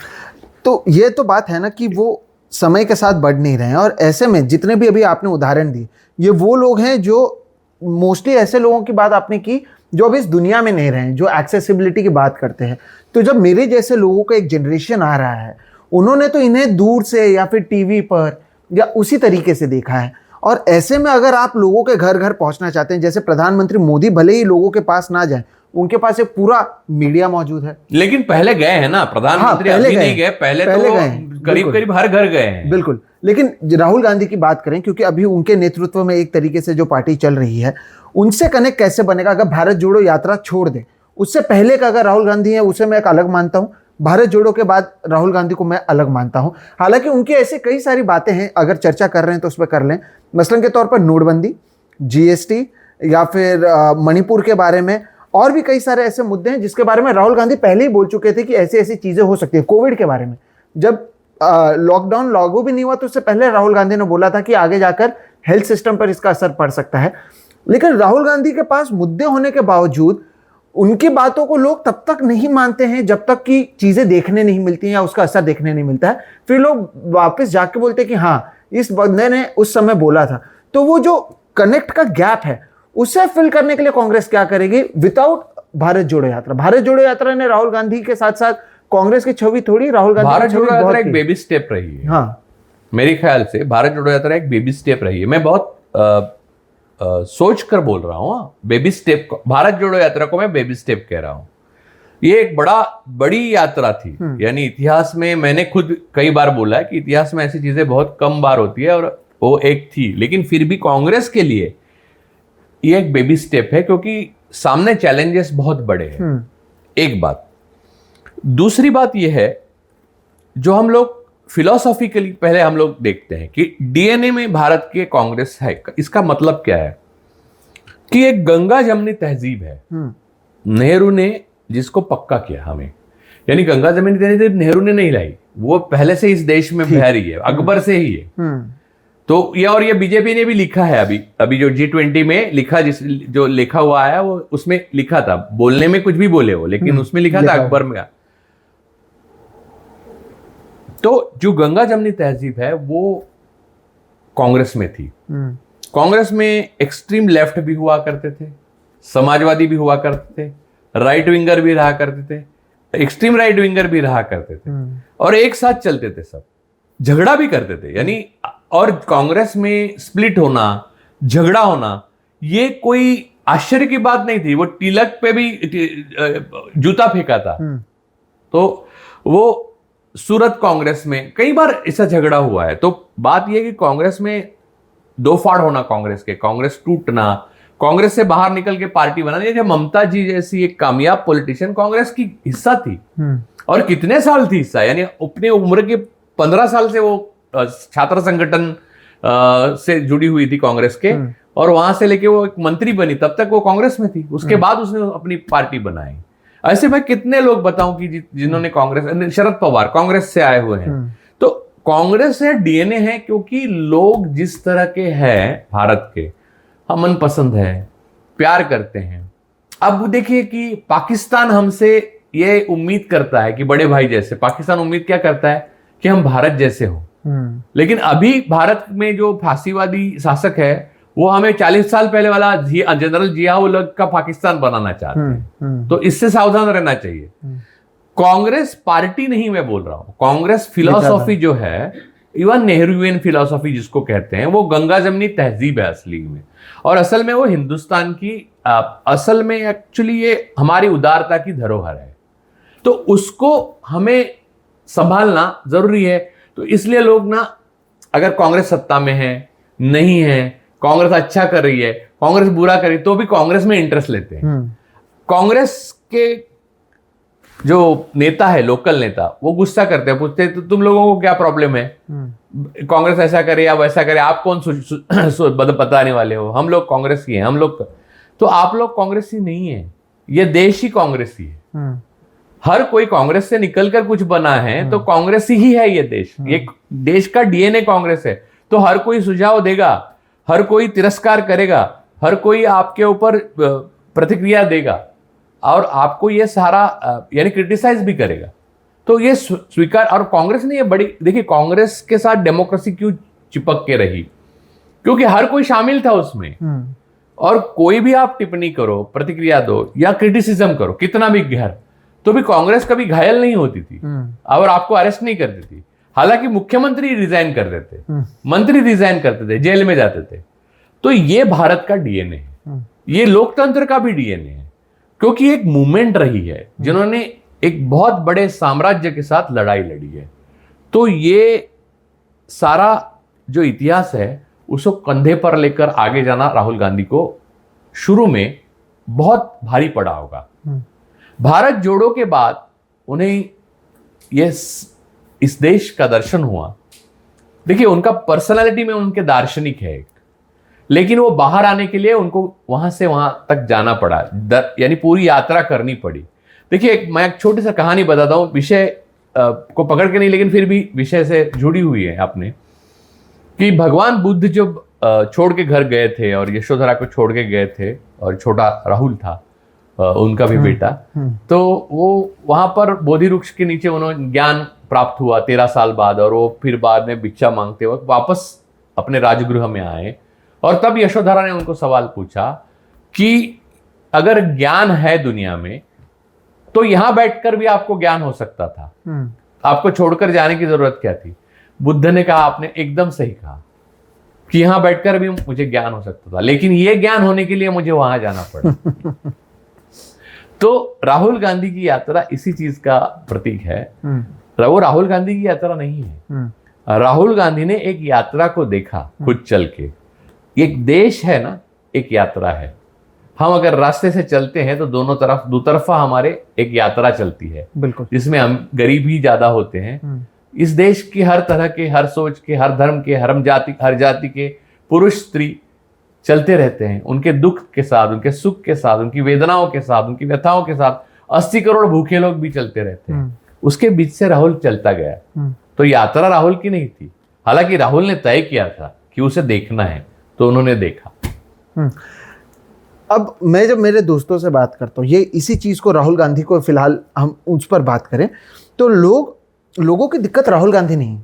तो ये तो बात है ना कि वो समय के साथ बढ़ नहीं रहे हैं, और ऐसे में जितने भी अभी आपने उदाहरण दिए, ये वो लोग हैं जो मोस्टली ऐसे लोगों की बात आपने की जो अभी इस दुनिया में नहीं रहे, जो एक्सेसिबिलिटी की बात करते हैं। तो जब मेरे जैसे लोगों का एक जनरेशन आ रहा है, उन्होंने तो इन्हें दूर से या फिर टीवी पर या उसी तरीके से देखा है, और ऐसे में अगर आप लोगों के घर घर पहुंचना चाहते हैं, जैसे प्रधानमंत्री मोदी भले ही लोगों के पास ना जाए, उनके पास एक पूरा मीडिया मौजूद है। लेकिन पहले गए हैं ना प्रधानमंत्री, हाँ, अभी नहीं गए, पहले तो करीब हर घर गए हैं। बिल्कुल। लेकिन राहुल गांधी की बात करें, क्योंकि अभी उनके नेतृत्व में एक तरीके से जो पार्टी चल रही है, उनसे कनेक्ट कैसे बनेगा? अगर भारत जोड़ो यात्रा छोड़ दे, उससे पहले का अगर राहुल गांधी है उसे मैं एक अलग मानता हूं, भारत जोड़ो के बाद राहुल गांधी को मैं अलग मानता हूं। हालांकि उनकी ऐसी कई सारी बातें हैं, अगर चर्चा कर रहे हैं तो उस पर कर लें। मसलन के तौर पर नोटबंदी, जीएसटी, या फिर मणिपुर के बारे में, और भी कई सारे ऐसे मुद्दे हैं जिसके बारे में राहुल गांधी पहले ही बोल चुके थे कि ऐसी ऐसी चीजें हो सकती है। कोविड के बारे में जब लॉकडाउन लागू भी नहीं हुआ तो उससे पहले राहुल गांधी ने बोला था कि आगे जाकर हेल्थ सिस्टम पर इसका असर पड़ सकता है। लेकिन राहुल गांधी के पास मुद्दे होने के बावजूद उनकी बातों को लोग तब तक नहीं मानते हैं जब तक कि चीजें देखने नहीं मिलती हैं या उसका असर देखने नहीं मिलता है। फिर लोग वापस जाके बोलते हैं कि हाँ, इस बंदे ने उस समय बोला था। तो वो जो कनेक्ट का गैप है उसे फिल करने के लिए कांग्रेस क्या करेगी? विदाउट भारत जोड़ो यात्रा। भारत जोड़ो यात्रा ने राहुल गांधी के साथ साथ कांग्रेस की छवि थोड़ी, राहुल गांधी भारत जोड़ो यात्रा एक बेबी स्टेप रही है। हाँ, मेरे ख्याल से भारत जोड़ो यात्रा एक बेबी स्टेप रही है। मैं बहुत सोच कर बोल रहा हूँ, बेबी स्टेप। भारत जोड़ो यात्रा को मैं बेबी स्टेप कह रहा हूँ। ये एक बड़ी यात्रा थी, यानी इतिहास में मैंने खुद कई बार बोला है कि इतिहास में ऐसी चीजें बहुत कम बार होती है, और वो एक थी। लेकिन फिर भी कांग्रेस के लिए ये एक बेबी स्टेप है, क्योंकि सामने चैलेंजेस बहुत बड़े हैं। एक बात। दूसरी बात यह है, जो हम लोग फिलोसॉफिकली पहले हम लोग देखते हैं कि डीएनए में भारत के कांग्रेस है। इसका मतलब क्या है कि एक गंगा जमनी तहजीब है, नेहरू ने जिसको पक्का किया हमें यानी गंगा जमुनी तहजीब नेहरू ने नहीं लाई, वो पहले से इस देश में बह रही है, अकबर से ही है। तो ये और ये बीजेपी ने भी लिखा है, अभी जो G20 में लिखा, जो लिखा हुआ है वो उसमें लिखा था, बोलने में कुछ भी बोले वो, लेकिन उसमें लिखा था अकबर में। तो जो गंगा जमुनी तहजीब है वो कांग्रेस में थी। कांग्रेस में एक्सट्रीम लेफ्ट भी हुआ करते थे, समाजवादी भी हुआ करते थे, राइट विंगर भी रहा करते थे, एक्सट्रीम राइट विंगर भी रहा करते थे, और एक साथ चलते थे, सब झगड़ा भी करते थे। यानी और कांग्रेस में स्प्लिट होना, झगड़ा होना, ये कोई आश्चर्य की बात नहीं थी। वो तिलक पे भी जूता फेंका था। तो वो सूरत कांग्रेस में कई बार ऐसा झगड़ा हुआ है। तो बात यह कि कांग्रेस में दो फाड़ होना, कांग्रेस टूटना, कांग्रेस से बाहर निकल के पार्टी बनानी। जैसे ममता जी जैसी एक कामयाब पॉलिटिशियन कांग्रेस की हिस्सा थी, और कितने साल थी हिस्सा, यानी अपने उम्र के 15 साल से वो छात्र संगठन से जुड़ी हुई थी कांग्रेस के, और वहां से लेके वो एक मंत्री बनी, तब तक वो कांग्रेस में थी। उसके बाद उसने अपनी पार्टी बनाई। ऐसे मैं कितने लोग बताऊं कि जिन्होंने कांग्रेस, शरद पवार कांग्रेस से आए हुए हैं। तो कांग्रेस से डीएनए है, क्योंकि लोग जिस तरह के हैं भारत के, हम मनपसंद है, प्यार करते हैं। अब देखिए कि पाकिस्तान हमसे ये उम्मीद करता है कि बड़े भाई जैसे, पाकिस्तान उम्मीद क्या करता है कि हम भारत जैसे हो। लेकिन अभी भारत में जो फांसीवादी शासक है वो हमें 40 साल पहले वाला जनरल जियाउल हक का पाकिस्तान बनाना चाहते हैं। तो इससे सावधान रहना चाहिए। कांग्रेस पार्टी नहीं मैं बोल रहा हूं, कांग्रेस फिलॉसफी जो है, इवन नेहरूवियन फिलॉसफी जिसको कहते हैं, वो गंगा जमुनी तहजीब है असली में। और असल में वो हिंदुस्तान की असल में एक्चुअली ये हमारी उदारता की धरोहर है। तो उसको हमें संभालना जरूरी है। तो इसलिए लोग ना, अगर कांग्रेस सत्ता में है, नहीं है, कांग्रेस अच्छा कर रही है, कांग्रेस बुरा कर रही है, तो भी कांग्रेस में इंटरेस्ट लेते हैं। कांग्रेस के जो नेता है, लोकल नेता, वो गुस्सा करते हैं, पूछते हैं तो तुम लोगों को क्या प्रॉब्लम है, कांग्रेस ऐसा करे या वैसा करे, आप कौन बताने वाले हो, हम लोग कांग्रेस ही हैं, हम लोग। तो आप लोग कांग्रेस ही नहीं है, ये देश ही कांग्रेस ही है। हर कोई कांग्रेस से निकलकर कुछ बना है, तो कांग्रेस ही है ये देश। ये देश का डीएनए कांग्रेस है। तो हर कोई सुझाव देगा, हर कोई तिरस्कार करेगा, हर कोई आपके ऊपर प्रतिक्रिया देगा, और आपको ये सारा यानी क्रिटिसाइज भी करेगा। तो ये स्वीकार, और कांग्रेस ने ये बड़ी, देखिए कांग्रेस के साथ डेमोक्रेसी क्यों चिपक के रही, क्योंकि हर कोई शामिल था उसमें। और कोई भी आप टिप्पणी करो, प्रतिक्रिया दो या क्रिटिसिज्म करो, कितना भी गहर, तो भी कांग्रेस कभी घायल नहीं होती थी और आपको अरेस्ट नहीं करती थी। हालांकि मुख्यमंत्री रिजाइन कर देते, मंत्री रिजाइन करते थे, जेल में जाते थे। तो ये भारत का डीएनए है, ये लोकतंत्र का भी डीएनए है, क्योंकि एक मूवमेंट रही है जिन्होंने एक बहुत बड़े साम्राज्य के साथ लड़ाई लड़ी है। तो ये सारा जो इतिहास है उसको कंधे पर लेकर आगे जाना राहुल गांधी को शुरू में बहुत भारी पड़ा होगा। भारत जोड़ो के बाद उन्हें इस देश का दर्शन हुआ। देखिए उनका पर्सनालिटी में उनके दार्शनिक है एक, लेकिन वो बाहर आने के लिए उनको वहां से वहां तक जाना पड़ा, यानी पूरी यात्रा करनी पड़ी। देखिए मैं एक छोटी सा कहानी बताता हूँ, विषय को पकड़ के नहीं, लेकिन फिर भी विषय से जुड़ी हुई है आपने, कि भगवान बुद्ध जब छोड़ के घर गए थे और यशोधरा को छोड़ के गए थे, और छोटा राहुल था उनका भी बेटा, तो वो वहां पर बोधि वृक्ष के नीचे उन्होंने ज्ञान प्राप्त हुआ 13 साल बाद, और वो फिर बाद में भिक्षा मांगते वक्त वापस अपने राजगृह में आए। और तब यशोधरा ने उनको सवाल पूछा कि अगर ज्ञान है दुनिया में, तो यहां बैठकर भी आपको ज्ञान हो सकता था, आपको छोड़कर जाने की जरूरत क्या थी? बुद्ध ने कहा, आपने एकदम सही कहा कि यहां बैठकर भी मुझे ज्ञान हो सकता था, लेकिन यह ज्ञान होने के लिए मुझे वहां जाना पड़ा। तो राहुल गांधी की यात्रा इसी चीज का प्रतीक है। वो राहुल गांधी की यात्रा नहीं है, राहुल गांधी ने एक यात्रा को देखा खुद चल के। एक देश है ना, एक यात्रा है। हम अगर रास्ते से चलते हैं तो दोनों तरफ दुतरफा हमारे एक यात्रा चलती है, बिल्कुल, जिसमें हम गरीब ही ज्यादा होते हैं। इस देश की हर तरह के, हर सोच के, हर धर्म के, हर जाति के पुरुष स्त्री चलते रहते हैं, उनके दुख के साथ, उनके सुख के साथ, उनकी वेदनाओं के साथ, उनकी व्यथाओं के साथ, 80 करोड़ भूखे लोग भी चलते रहते हैं। उसके बीच से राहुल चलता गया। तो यात्रा राहुल की नहीं थी, हालांकि राहुल ने तय किया था कि उसे देखना है, तो उन्होंने देखा। अब मैं जब मेरे दोस्तों से बात करता हूँ, ये इसी चीज को, राहुल गांधी को फिलहाल हम उस पर बात करें, तो लोगों की दिक्कत राहुल गांधी नहीं,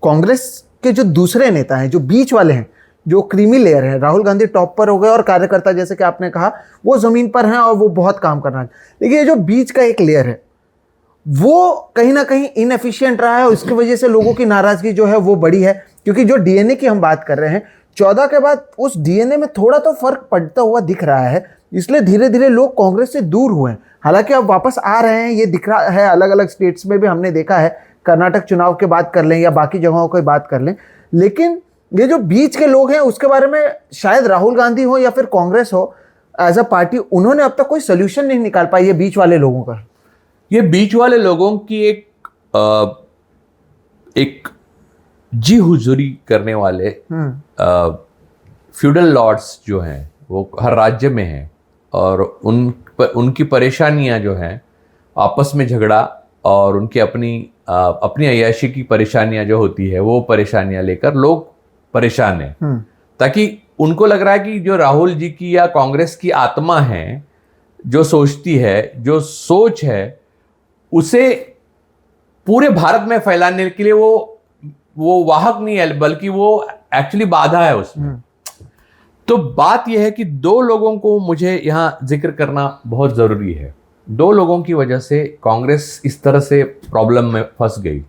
कांग्रेस के जो दूसरे नेता हैं, जो बीच वाले हैं, जो क्रीमी लेयर है। राहुल गांधी टॉप पर हो गए और कार्यकर्ता, जैसे कि आपने कहा, वो जमीन पर हैं और वो बहुत काम कर रहा है। लेकिन ये जो बीच का एक लेयर है, वो कहीं ना कहीं इनएफिशिएंट रहा है और इसकी वजह से लोगों की नाराजगी जो है वो बड़ी है। क्योंकि जो डीएनए की हम बात कर रहे हैं, 14 के बाद उस डीएनए में थोड़ा तो फर्क पड़ता हुआ दिख रहा है, इसलिए धीरे धीरे लोग कांग्रेस से दूर हुए हैं। हालांकि अब वापस आ रहे हैं, ये दिख रहा है, अलग अलग स्टेट्स में भी हमने देखा है, कर्नाटक चुनाव की बात कर लें या बाकी जगहों की बात कर लें। लेकिन ये जो बीच के लोग हैं, उसके बारे में शायद राहुल गांधी हो या फिर कांग्रेस हो, एज अ पार्टी, उन्होंने अब तक कोई सोल्यूशन नहीं निकाल पाई है बीच वाले लोगों का। ये बीच वाले लोगों की एक जी हुजूरी करने वाले फ्यूडल लॉर्ड्स जो हैं, वो हर राज्य में हैं, और उनकी परेशानियां जो हैं, आपस में झगड़ा और उनकी अपनी अय्याशी की परेशानियां जो होती है, वो परेशानियां लेकर लोग परेशान हैं। ताकि उनको लग रहा है कि जो राहुल जी की या कांग्रेस की आत्मा है, जो सोचती है, जो सोच है, उसे पूरे भारत में फैलाने के लिए वो वाहक नहीं है, बल्कि वो एक्चुअली बाधा है उसमें। तो बात यह है कि दो लोगों को मुझे यहां जिक्र करना बहुत जरूरी है। दो लोगों की वजह से कांग्रेस इस तरह से प्रॉब्लम में फंस गई।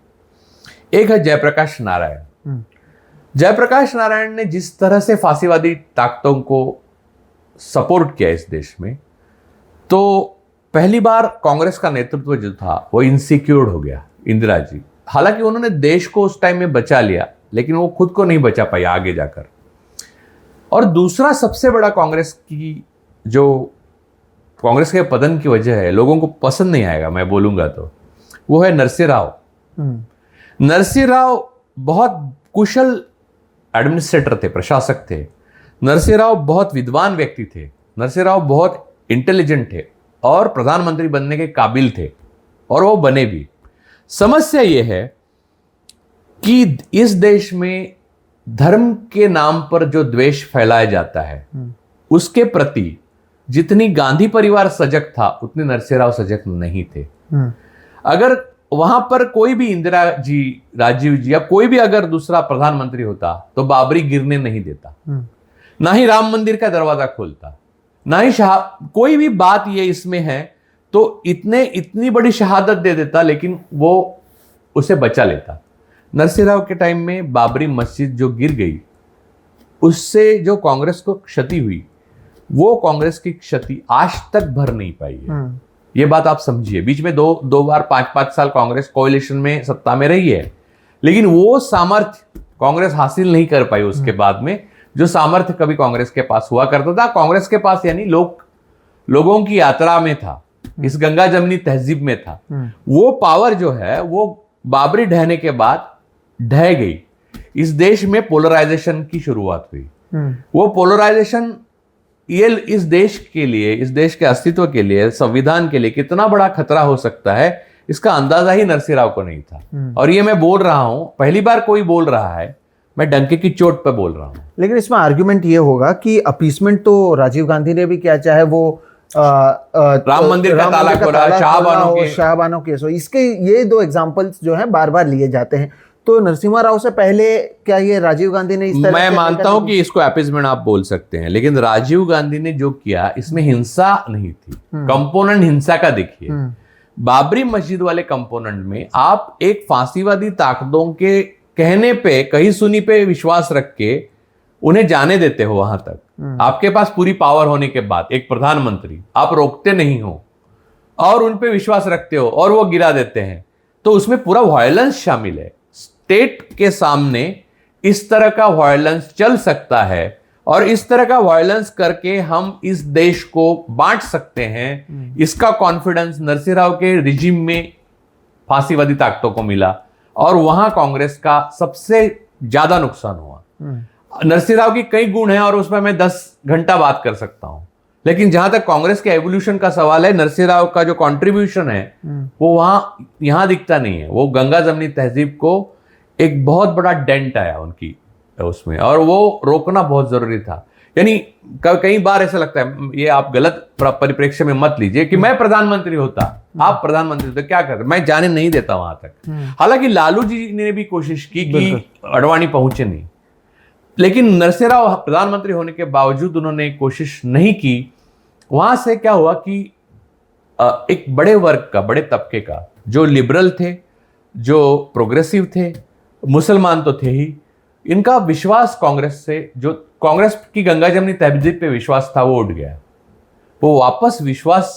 एक है जयप्रकाश नारायण। जयप्रकाश नारायण ने जिस तरह से फांसीवादी ताकतों को सपोर्ट किया इस देश में, तो पहली बार कांग्रेस का नेतृत्व जो था वो इनसिक्योर हो गया। इंदिरा जी, हालांकि उन्होंने देश को उस टाइम में बचा लिया, लेकिन वो खुद को नहीं बचा पाई आगे जाकर। और दूसरा सबसे बड़ा कांग्रेस के पतन की वजह है, लोगों को पसंद नहीं आएगा मैं बोलूंगा तो, वो है नरसिंह राव। नरसिंह राव बहुत कुशल एडमिनिस्ट्रेटर थे, प्रशासक थे। नरसिंह राव बहुत विद्वान व्यक्ति थे। नरसिंह राव बहुत इंटेलिजेंट थे और प्रधानमंत्री बनने के काबिल थे, और वो बने भी। समस्या यह है कि इस देश में धर्म के नाम पर जो द्वेष फैलाया जाता है, उसके प्रति जितनी गांधी परिवार सजग था, उतने नरसिंह राव सजग नहीं थे। अगर वहां पर कोई भी इंदिरा जी, राजीव जी या कोई भी अगर दूसरा प्रधानमंत्री होता, तो बाबरी गिरने नहीं देता, ना ही राम मंदिर का दरवाजा खोलता, ना ही कोई भी बात ये इसमें है तो इतनी बड़ी शहादत दे देता, लेकिन वो उसे बचा लेता। नरसिंह राव के टाइम में बाबरी मस्जिद जो गिर गई, उससे जो कांग्रेस को क्षति हुई, वो कांग्रेस की क्षति आज तक भर नहीं पाई है। ये बात आप समझिए। बीच में दो बार 5-5 साल कांग्रेस कोalition में सत्ता में रही है, लेकिन वो सामर्थ्य कांग्रेस हासिल नहीं कर पाई उसके बाद में, जो सामर्थ्य कभी कांग्रेस के पास हुआ करता था। कांग्रेस के पास यानी लोगों की यात्रा में था, इस गंगा जमनी तहजीब में था। वो पावर जो है वो बाबरी ढहने के बाद ढह गई। इस देश में पोलराइजेशन की शुरुआत हुई। वो पोलराइजेशन ये इस देश के लिए, इस देश के अस्तित्व के लिए, संविधान के लिए कितना बड़ा खतरा हो सकता है, इसका अंदाजा ही नरसिंह राव को नहीं था। और ये मैं बोल रहा हूं, पहली बार कोई बोल रहा है, मैं डंके की चोट पे बोल रहा हूं। लेकिन इसमें आर्ग्यूमेंट ये होगा कि अपीसमेंट तो राजीव गांधी ने भी किया, चाहे वो राम मंदिर का ताला खोला, शाहबानो केस हो। इसके ये दो एग्जांपल्स जो हैं बार बार लिए जाते हैं। तो नरसिम्हा राव से पहले क्या ये राजीव गांधी ने इस तरह, मैं मानता हूं कि इसको एपिसमेंट आप बोल सकते हैं, लेकिन राजीव गांधी ने जो किया इसमें हिंसा नहीं थी। कंपोनेंट हिंसा का देखिए, बाबरी मस्जिद वाले कंपोनेंट में आप एक फांसीवादी ताकतों के कहने पे, कहीं सुनी पे विश्वास रख के उन्हें जाने देते हो वहां तक। आपके पास पूरी पावर होने के बाद एक प्रधानमंत्री, आप रोकते नहीं हो और उन पे विश्वास रखते हो और वो गिरा देते हैं, तो उसमें पूरा वायलेंस शामिल है। स्टेट के सामने इस तरह का वायलेंस चल सकता है और इस तरह का वायलेंस करके हम इस देश को बांट सकते हैं। इसका कॉन्फिडेंस नरसिंह राव के रिजिम में फांसीवादी ताकतों को मिला और वहां कांग्रेस का सबसे ज्यादा नुकसान हुआ। नरसिंह राव की कई गुण हैं और उसमें मैं 10 घंटा बात कर सकता हूं, लेकिन जहां तक कांग्रेस के एवोल्यूशन का सवाल है, नरसिंह राव का जो कंट्रीब्यूशन है वो यहां दिखता नहीं है। वो गंगा जमनी तहजीब को एक बहुत बड़ा डेंट आया उनकी उसमें, और वो रोकना बहुत जरूरी था। यानी कई बार ऐसा लगता है, ये आप गलत परिप्रेक्ष्य में मत लीजिए कि मैं प्रधानमंत्री होता, आप प्रधानमंत्री होते, क्या करते, मैं जाने नहीं देता वहां तक। हालांकि लालू जी ने भी कोशिश की कि अडवाणी पहुंचे नहीं, लेकिन नरसिंह राव प्रधानमंत्री होने के बावजूद उन्होंने कोशिश नहीं की। वहां से क्या हुआ कि एक बड़े वर्ग का, बड़े तबके का, जो लिबरल थे, जो प्रोग्रेसिव थे, मुसलमान तो थे ही, इनका विश्वास कांग्रेस से, जो कांग्रेस की गंगा जमनी तहजीब पे विश्वास था, वो उठ गया। वो वापस विश्वास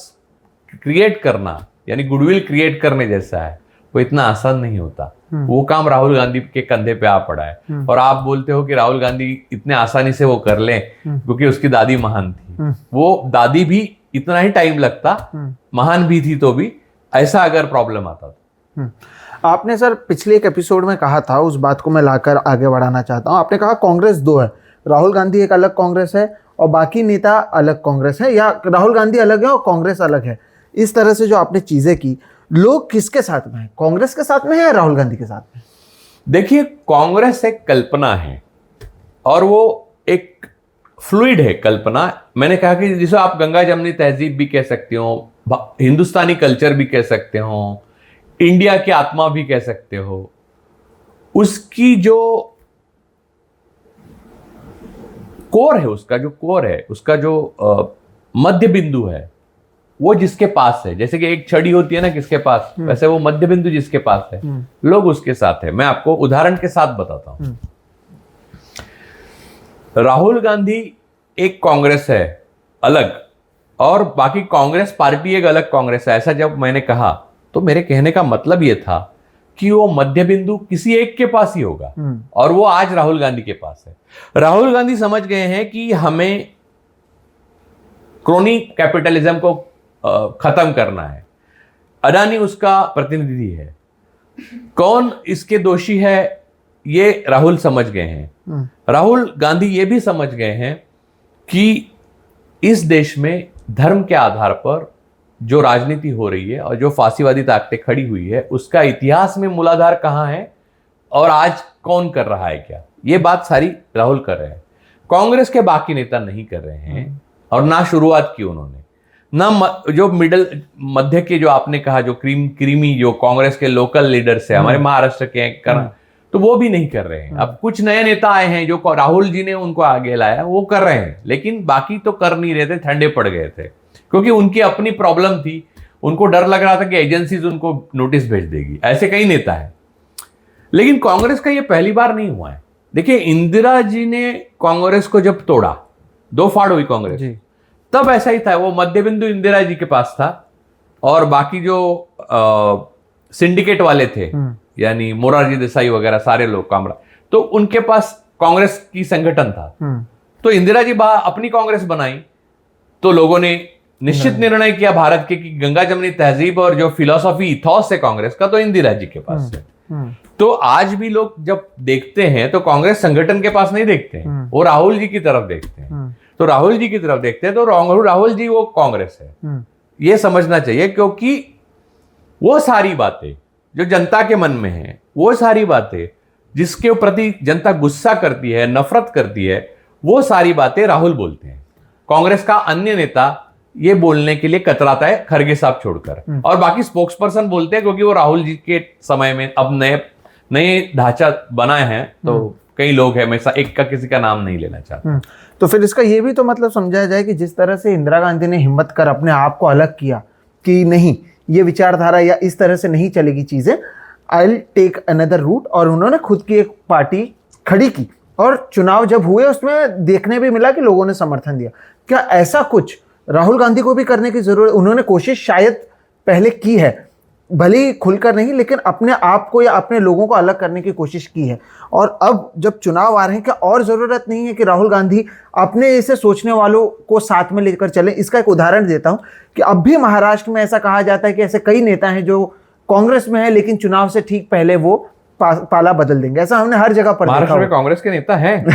क्रिएट करना, यानी गुडविल क्रिएट करने जैसा है, वो इतना आसान नहीं होता। वो काम राहुल गांधी के कंधे पे आ पड़ा है। और आप बोलते हो कि राहुल गांधी इतने आसानी से वो कर लें क्योंकि उसकी दादी महान थी। वो दादी भी इतना ही टाइम लगता, महान भी थी तो भी, ऐसा अगर प्रॉब्लम आता तो। आपने सर पिछले एक एपिसोड में कहा था, उस बात को मैं लाकर आगे बढ़ाना चाहता हूं। आपने कहा कांग्रेस दो है, राहुल गांधी एक अलग कांग्रेस है और बाकी नेता अलग कांग्रेस है, या राहुल गांधी अलग है और कांग्रेस अलग है। इस तरह से जो आपने चीजें की, लोग किसके साथ में है, कांग्रेस के साथ में है या राहुल गांधी के साथ में? देखिए, कांग्रेस एक कल्पना है और वो एक फ्लूइड है कल्पना। मैंने कहा कि जिसे आप गंगा जमनी तहजीब भी कह सकते हो, हिंदुस्तानी कल्चर भी कह सकते हो, इंडिया की आत्मा भी कह सकते हो। उसकी जो कोर है, उसका जो मध्य बिंदु है, वो जिसके पास है, जैसे कि एक छड़ी होती है ना किसके पास, वैसे वो मध्य बिंदु जिसके पास है, लोग उसके साथ है। मैं आपको उदाहरण के साथ बताता हूं। राहुल गांधी एक कांग्रेस है अलग, और बाकी कांग्रेस पार्टी एक अलग कांग्रेस है। ऐसा जब मैंने कहा तो मेरे कहने का मतलब यह था कि वो मध्य बिंदु किसी एक के पास ही होगा, और वो आज राहुल गांधी के पास है। राहुल गांधी समझ गए हैं कि हमें क्रोनी कैपिटलिज्म को खत्म करना है। अडानी उसका प्रतिनिधि है, कौन इसके दोषी है ये राहुल समझ गए हैं। राहुल गांधी ये भी समझ गए हैं कि इस देश में धर्म के आधार पर जो राजनीति हो रही है और जो फांसीवादी ताकतें खड़ी हुई है, उसका इतिहास में मूलाधार कहां है और आज कौन कर रहा है क्या, ये बात सारी राहुल कर रहे हैं। कांग्रेस के बाकी नेता नहीं कर रहे हैं, और ना शुरुआत की उन्होंने, ना जो मध्य के, जो आपने कहा जो क्रीमी जो कांग्रेस के लोकल लीडर्स है हमारे महाराष्ट्र के, तो वो भी नहीं कर रहे हैं। अब कुछ नए नेता आए हैं जो राहुल जी ने उनको आगे लाया, वो कर रहे हैं, लेकिन बाकी तो कर नहीं रहे थे, ठंडे पड़ गए थे, क्योंकि उनकी अपनी प्रॉब्लम थी। उनको डर लग रहा था कि एजेंसीज उनको नोटिस भेज देगी। ऐसे कई नेता हैं, लेकिन कांग्रेस का ये पहली बार नहीं हुआ है। देखिए, इंदिरा जी ने कांग्रेस को जब तोड़ा, दो फाड़ हुई कांग्रेस, तब ऐसा ही था। वो मध्य बिंदु इंदिरा जी के पास था, और बाकी जो सिंडिकेट वाले थे, यानी मोरारजी देसाई वगैरह सारे लोग कामरा, तो उनके पास कांग्रेस की संगठन था। तो इंदिरा जी अपनी कांग्रेस बनाई, तो लोगों ने निश्चित निर्णय किया भारत के कि गंगा जमनी तहजीब और जो फिलॉसफी इथॉस है कांग्रेस का, तो इंदिरा जी के पास है। तो आज भी लोग जब देखते हैं तो कांग्रेस संगठन के पास नहीं देखते हैं, वो राहुल जी की तरफ देखते हैं। तो राहुल जी की तरफ देखते हैं तो राहुल जी वो कांग्रेस है, ये समझना चाहिए। क्योंकि वो सारी बातें जो जनता के मन में है, वो सारी बातें जिसके प्रति जनता गुस्सा करती है, नफरत करती है, वो सारी बातें राहुल बोलते हैं। कांग्रेस का अन्य नेता ये बोलने के लिए कतराता है, खरगे साहब छोड़कर, और बाकी स्पोक्स पर्सन बोलते हैं, क्योंकि वो राहुल जी के समय में अब नए ढांचा बनाए हैं, तो कई लोग हैं, मैं एक का किसी का नाम नहीं लेना चाहता। तो फिर इसका ये भी तो मतलब समझा जाए कि जिस तरह से इंदिरा गांधी ने हिम्मत कर अपने आप को अलग किया कि नहीं, ये विचारधारा या इस तरह से नहीं चलेगी चीजें, I will take another route, और उन्होंने खुद की एक पार्टी खड़ी की, और चुनाव जब हुए उसमें देखने भी मिला कि लोगों ने समर्थन दिया। क्या ऐसा कुछ राहुल गांधी को भी करने की जरूरत? उन्होंने कोशिश शायद पहले की है, भले ही खुलकर नहीं, लेकिन अपने आप को या अपने लोगों को अलग करने की कोशिश की है। और अब जब चुनाव आ रहे हैं, क्या और जरूरत नहीं है कि राहुल गांधी अपने ऐसे सोचने वालों को साथ में लेकर चलें? इसका एक उदाहरण देता हूं कि अब भी महाराष्ट्र में ऐसा कहा जाता है कि ऐसे कई नेता हैं जो कांग्रेस में है, लेकिन चुनाव से ठीक पहले वो पाला बदल देंगे, ऐसा हमने हर जगह पर देखा महाराष्ट्र में कांग्रेस के नेता हैं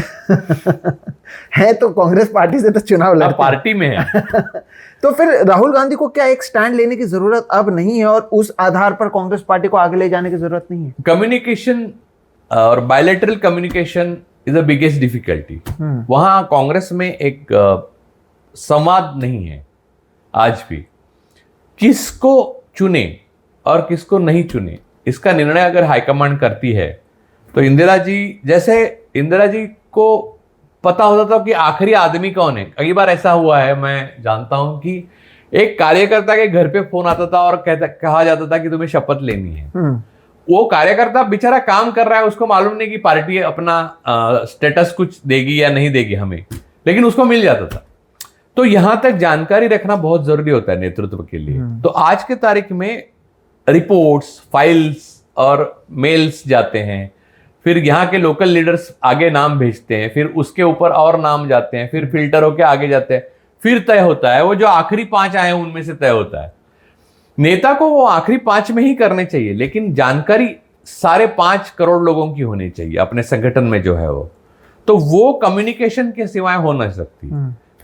है तो कांग्रेस पार्टी से तो चुनाव लड़ते पार्टी में है तो फिर राहुल गांधी को क्या एक स्टैंड लेने की जरूरत अब नहीं है और उस आधार पर कांग्रेस पार्टी को आगे ले जाने की जरूरत नहीं है? कम्युनिकेशन और bilateral communication is the biggest difficulty. वहां कांग्रेस में एक संवाद नहीं है आज भी। किसको चुने और किसको नहीं चुने इसका निर्णय अगर हाईकमांड करती है तो इंदिरा जी को पता होता था कि आखिरी आदमी कौन है। कई बार ऐसा हुआ है, मैं जानता हूं कि एक कार्यकर्ता के घर पे फोन आता था और कहा जाता था कि तुम्हें शपथ लेनी है। वो कार्यकर्ता बेचारा काम कर रहा है, उसको मालूम नहीं कि पार्टी अपना स्टेटस कुछ देगी या नहीं देगी हमें, लेकिन उसको मिल जाता था। तो यहां तक जानकारी रखना बहुत जरूरी होता है नेतृत्व के लिए। तो आज के तारीख में रिपोर्ट्स, फाइल्स और मेल्स जाते हैं, फिर यहाँ के लोकल लीडर्स आगे नाम भेजते हैं, फिर उसके ऊपर और नाम जाते हैं, फिर फिल्टर होके आगे जाते हैं, फिर तय होता है। वो जो आखिरी 5 आए हैं उनमें से तय होता है। नेता को वो आखिरी 5 में ही करने चाहिए, लेकिन जानकारी 5.5 करोड़ लोगों की होनी चाहिए अपने संगठन में जो है वो। तो वो कम्युनिकेशन के सिवाय हो नहीं सकती।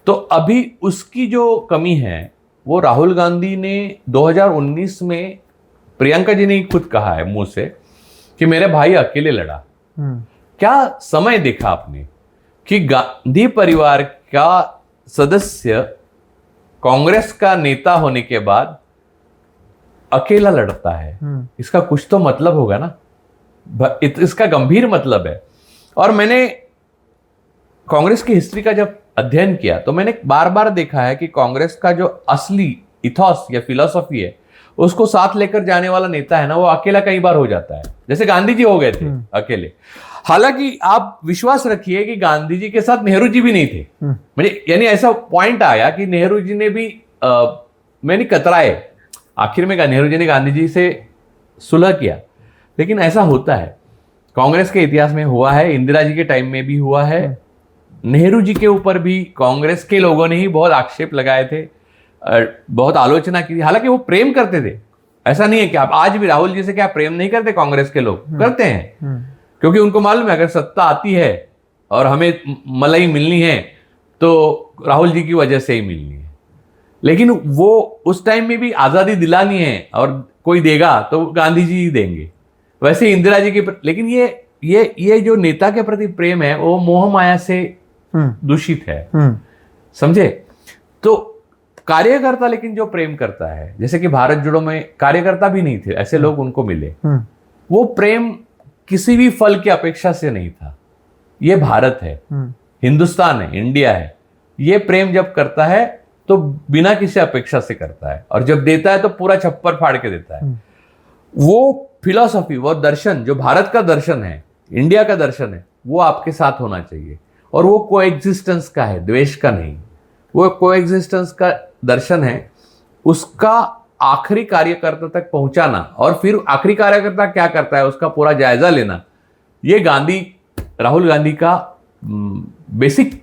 तो अभी उसकी जो कमी है वो राहुल गांधी ने 2019 में, प्रियंका जी ने खुद कहा है मुंह से कि मेरे भाई अकेले लड़ा। क्या समय देखा आपने कि गांधी परिवार का सदस्य कांग्रेस का नेता होने के बाद अकेला लड़ता है? इसका कुछ तो मतलब होगा ना, इसका गंभीर मतलब है। और मैंने कांग्रेस की हिस्ट्री का जब अध्ययन किया तो मैंने बार बार देखा है कि कांग्रेस का जो असली इथॉस या फिलॉसफी है उसको साथ लेकर जाने वाला नेता है ना, वो अकेला कई बार हो जाता है। जैसे गांधी जी हो गए थे अकेले। हालांकि आप विश्वास रखिए कि गांधी जी के साथ नेहरू जी भी नहीं थे। मुझे यानी ऐसा पॉइंट आया कि नेहरू जी ने भी मैंने कतराए, आखिर में नेहरू जी ने गांधी जी से सुलह किया। लेकिन ऐसा होता है, कांग्रेस के इतिहास में हुआ है, इंदिरा जी के टाइम में भी हुआ है, नेहरू जी के ऊपर भी कांग्रेस के लोगों ने ही बहुत आक्षेप लगाए थे, बहुत आलोचना की थी। हालांकि वो प्रेम करते थे, ऐसा नहीं है कि आप आज भी राहुल जी से क्या प्रेम नहीं करते, कांग्रेस के लोग करते हैं, क्योंकि उनको मालूम है अगर सत्ता आती है और हमें मलाई मिलनी है तो राहुल जी की वजह से ही मिलनी है। लेकिन वो उस टाइम में भी आजादी दिलानी है और कोई देगा तो गांधी जी ही देंगे, वैसे इंदिरा जी की। लेकिन ये जो नेता के प्रति प्रेम है वो मोह माया से दूषित है, समझे? तो कार्यकर्ता लेकिन जो प्रेम करता है, जैसे कि भारत जोड़ो में कार्यकर्ता भी नहीं थे, ऐसे लोग उनको मिले, वो प्रेम किसी भी फल की अपेक्षा से नहीं था। ये भारत है, हिंदुस्तान है, इंडिया है। ये प्रेम जब करता है तो बिना किसी अपेक्षा से करता है, और जब देता है तो पूरा छप्पर फाड़ के देता है। वो फिलॉसफी, वो दर्शन जो भारत का दर्शन है, इंडिया का दर्शन है, वो आपके साथ होना चाहिए। और वो कोएग्जिस्टेंस का है, द्वेष का नहीं। वो कोएग्जिस्टेंस का दर्शन है, उसका आखिरी कार्यकर्ता तक पहुंचाना, और फिर आखिरी कार्यकर्ता क्या करता है उसका पूरा जायजा लेना। ये राहुल गांधी का बेसिक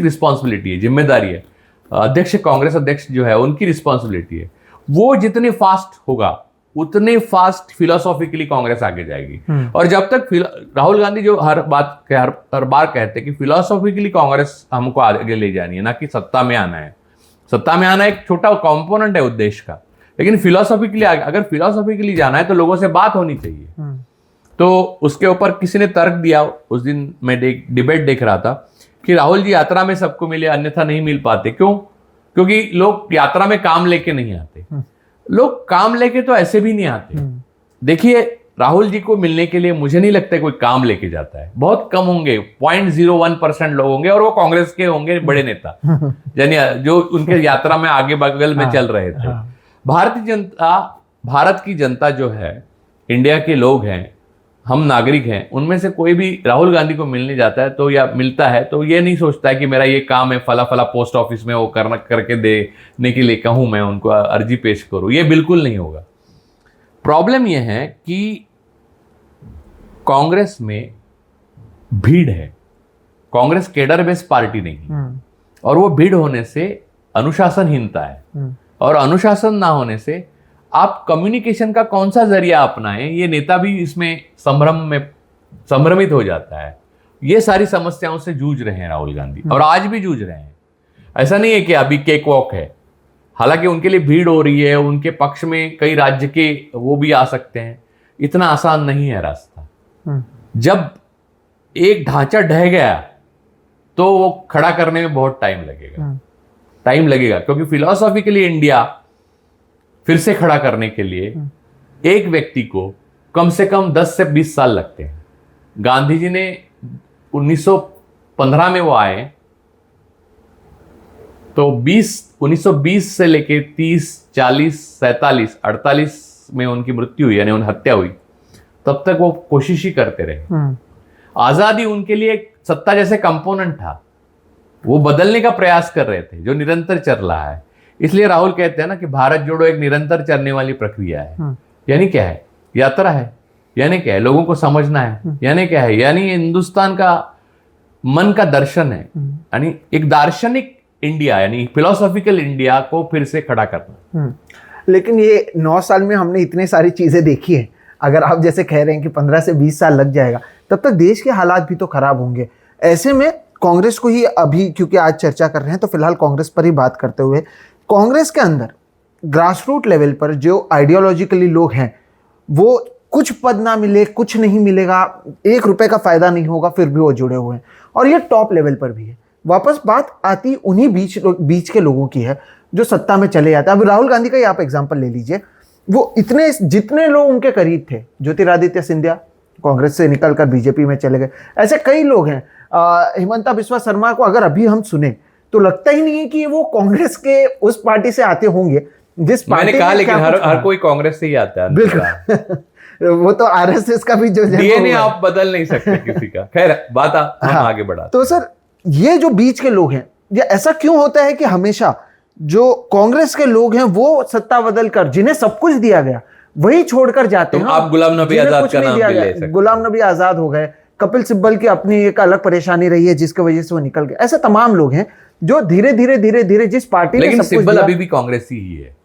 रिस्पॉन्सिबिलिटी है, जिम्मेदारी है। कांग्रेस अध्यक्ष जो है उनकी रिस्पॉन्सिबिलिटी है। वो जितने फास्ट होगा उतने फास्ट फिलोसॉफिकली कांग्रेस आगे जाएगी। और जब तक राहुल गांधी जो हर बार कहते हैं कि फिलोसॉफिकली कांग्रेस हमको आगे ले जानी है, ना कि सत्ता में आना है। सत्ता में आना एक छोटा कंपोनेंट है उद्देश्य का, लेकिन फिलोसॉफिकली अगर फिलोसॉफिकली जाना है तो लोगों से बात होनी चाहिए। तो उसके ऊपर किसी ने तर्क दिया, उस दिन मैं डिबेट देख रहा था कि राहुल जी यात्रा में सबको मिले अन्यथा नहीं मिल पाते। क्यों? क्योंकि लोग यात्रा में काम लेके नहीं आते। लोग काम लेके तो ऐसे भी नहीं आते। देखिए, राहुल जी को मिलने के लिए मुझे नहीं लगता कोई काम लेके जाता है, बहुत कम होंगे, 0.01% लोग होंगे, और वो कांग्रेस के होंगे बड़े नेता, यानी जो उनके यात्रा में आगे बगल में चल रहे थे। भारत की जनता जो है, इंडिया के लोग हैं, हम नागरिक हैं, उनमें से कोई भी राहुल गांधी को मिलने जाता है तो या मिलता है तो ये नहीं सोचता है कि मेरा ये काम है, फला फला पोस्ट ऑफिस में वो करके देने के लिए कहूं, मैं उनको अर्जी पेश करूं। ये बिल्कुल नहीं होगा। प्रॉब्लम यह है कि कांग्रेस में भीड़ है, कांग्रेस केडर बेस्ड पार्टी नहीं, और वो भीड़ होने से अनुशासनहीनता है, और अनुशासन ना होने से आप कम्युनिकेशन का कौन सा जरिया अपनाएं, ये नेता भी इसमें संभ्रमित हो जाता है। ये सारी समस्याओं से जूझ रहे हैं राहुल गांधी, और आज भी जूझ रहे हैं। ऐसा नहीं है कि अभी केक वॉक है, हालांकि उनके लिए भीड़ हो रही है, उनके पक्ष में कई राज्य के वो भी आ सकते हैं। इतना आसान नहीं है रास्ता। जब एक ढांचा ढह गया तो वो खड़ा करने में बहुत टाइम लगेगा, क्योंकि फिलॉसॉफिकली इंडिया फिर से खड़ा करने के लिए एक व्यक्ति को कम से कम 10 से 20 साल लगते हैं। गांधी जी ने 1915 में वो आए, तो 1920 से लेके 30, 40, 47, 48 में उनकी मृत्यु हुई, यानी उन हत्या हुई। तब तक वो कोशिश ही करते रहे। आजादी उनके लिए एक सत्ता जैसे कंपोनेंट था, वो बदलने का प्रयास कर रहे थे, जो निरंतर चल रहा है। इसलिए राहुल कहते हैं ना कि भारत जोड़ो एक निरंतर चलने वाली प्रक्रिया है। यानी क्या है? यात्रा है। यानी क्या है? लोगों को समझना है। यानी क्या है? यानी हिंदुस्तान का मन का दर्शन है, यानी एक दार्शनिक इंडिया, यानी फिलोसॉफिकल इंडिया को फिर से खड़ा करना। लेकिन ये 9 साल में हमने इतने सारी चीजें देखी है। अगर आप जैसे कह रहे हैं कि 15 से 20 साल लग जाएगा, तब तक देश के हालात भी तो खराब होंगे। ऐसे में कांग्रेस को ही अभी, क्योंकि आज चर्चा कर रहे हैं तो फिलहाल कांग्रेस पर ही बात करते हुए, कांग्रेस के अंदर ग्रासरूट लेवल पर जो आइडियोलॉजिकली लोग हैं, वो कुछ पद ना मिले, कुछ नहीं मिलेगा, 1 रुपए का फायदा नहीं होगा, फिर भी वो जुड़े हुए हैं। और ये टॉप लेवल पर भी है। वापस बात आती उन्हीं बीच के लोगों की है जो सत्ता में चले जाते हैं। अब राहुल गांधी का ही आप एग्जाम्पल ले लीजिए। वो जितने लोग उनके करीब थे, ज्योतिरादित्य सिंधिया कांग्रेस से निकलकर बीजेपी में चले गए, ऐसे कई लोग हैं। हिमंता बिस्वा शर्मा को अगर अभी हम सुने तो लगता ही नहीं है कि वो कांग्रेस के उस पार्टी से आते होंगे जिस पार्टी मैंने कहा, लेकिन हर कोई कांग्रेस से ही आता है। बिल्कुल। वो तो आरएसएस का भी जो डीएनए आप बदल नहीं सकते किसी का। खैर, बात हम आगे बढ़ा। तो सर, ये जो बीच के लोग हैं, ये ऐसा क्यों होता है कि हमेशा जो कांग्रेस के लोग हैं वो सत्ता बदल कर, जिन्हें सब कुछ दिया गया, वही छोड़कर जाते हैं। आप गुलाम नबी आजाद का नाम भी ले सकते हैं। गुलाम नबी आजाद हो गए, कपिल सिब्बल की अपनी एक अलग परेशानी रही है जिसकी वजह से वो निकल गए। ऐसे तमाम लोग हैं जो धीरे धीरे जिस पार्टी, लेकिन सिब्बल अभी भी कांग्रेस ही है,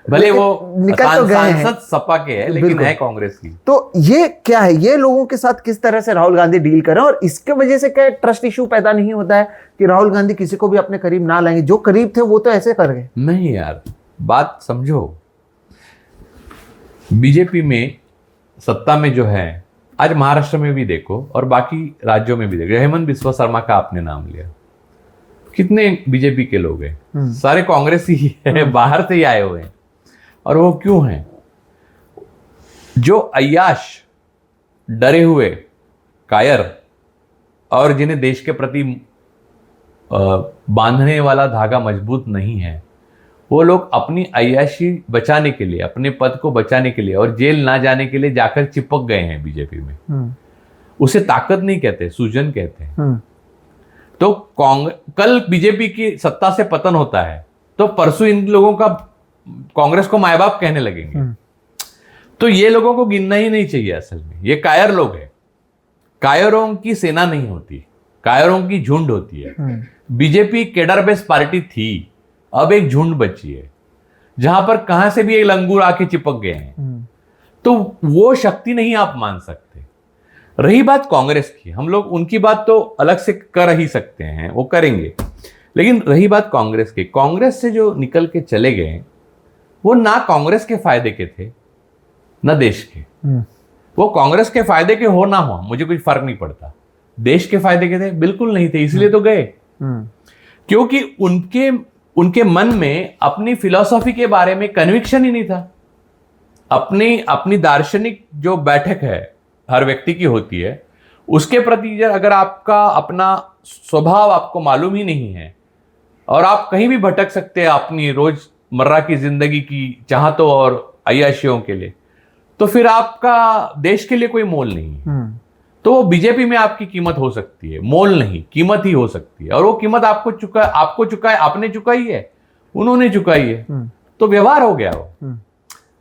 भले वो निकल तो गए हैं, सांसद सपा के है, लेकिन है कांग्रेस की। तो ये क्या है? ये लोगों के साथ किस तरह से राहुल गांधी डील कर रहे हैं, और इसके वजह से क्या ट्रस्ट इशू पैदा नहीं होता है कि राहुल गांधी किसी को भी अपने करीब ना लाएंगे? जो करीब थे वो तो ऐसे कर गए। नहीं यार, बात समझो। बीजेपी में सत्ता में जो है, आज महाराष्ट्र में भी देखो और बाकी राज्यों में भी देखो, हेमंत बिस्वा शर्मा का आपने नाम लिया, कितने बीजेपी के लोग हैं? सारे कांग्रेस ही है, बाहर से ही आए हुए हैं। और वो क्यों हैं? जो अय्याश, डरे हुए, कायर, और जिन्हें देश के प्रति बांधने वाला धागा मजबूत नहीं है, वो लोग अपनी अय्याशी बचाने के लिए, अपने पद को बचाने के लिए और जेल ना जाने के लिए जाकर चिपक गए हैं बीजेपी में। उसे ताकत नहीं कहते, सूजन कहते हैं। तो कल बीजेपी की सत्ता से पतन होता है तो परसों इन लोगों का कांग्रेस को माय बाप कहने लगेंगे। तो ये लोगों को गिनना ही नहीं चाहिए। असल में ये कायर लोग हैं। कायरों की सेना नहीं होती, कायरों की झुंड होती है। बीजेपी केडर बेस्ड पार्टी थी, अब एक झुंड बची है जहां पर कहां से भी एक लंगूर आके चिपक गए हैं। तो वो शक्ति नहीं आप मान सकते। रही बात कांग्रेस की, हम लोग उनकी बात तो अलग से कर ही सकते हैं, वो करेंगे। लेकिन रही बात कांग्रेस की, कांग्रेस से जो निकल के चले गए वो ना कांग्रेस के फायदे के थे ना देश के। वो कांग्रेस के फायदे के हो ना हो मुझे कुछ फर्क नहीं पड़ता। देश के फायदे के थे? बिल्कुल नहीं थे, इसलिए तो गए। क्योंकि उनके मन में अपनी फिलॉसफी के बारे में कन्विक्शन ही नहीं था। अपनी दार्शनिक जो बैठक है हर व्यक्ति की होती है, उसके प्रति अगर आपका अपना स्वभाव आपको मालूम ही नहीं है और आप कहीं भी भटक सकते हैं अपनी रोजमर्रा की जिंदगी की चाहतों और अय्याशियों के लिए, तो फिर आपका देश के लिए कोई मोल नहीं है। तो वो बीजेपी में आपकी कीमत हो सकती है, मोल नहीं, कीमत ही हो सकती है। और वो कीमत आपको चुकाए, आपने चुकाई है, उन्होंने चुकाई है, तो व्यवहार हो गया वो।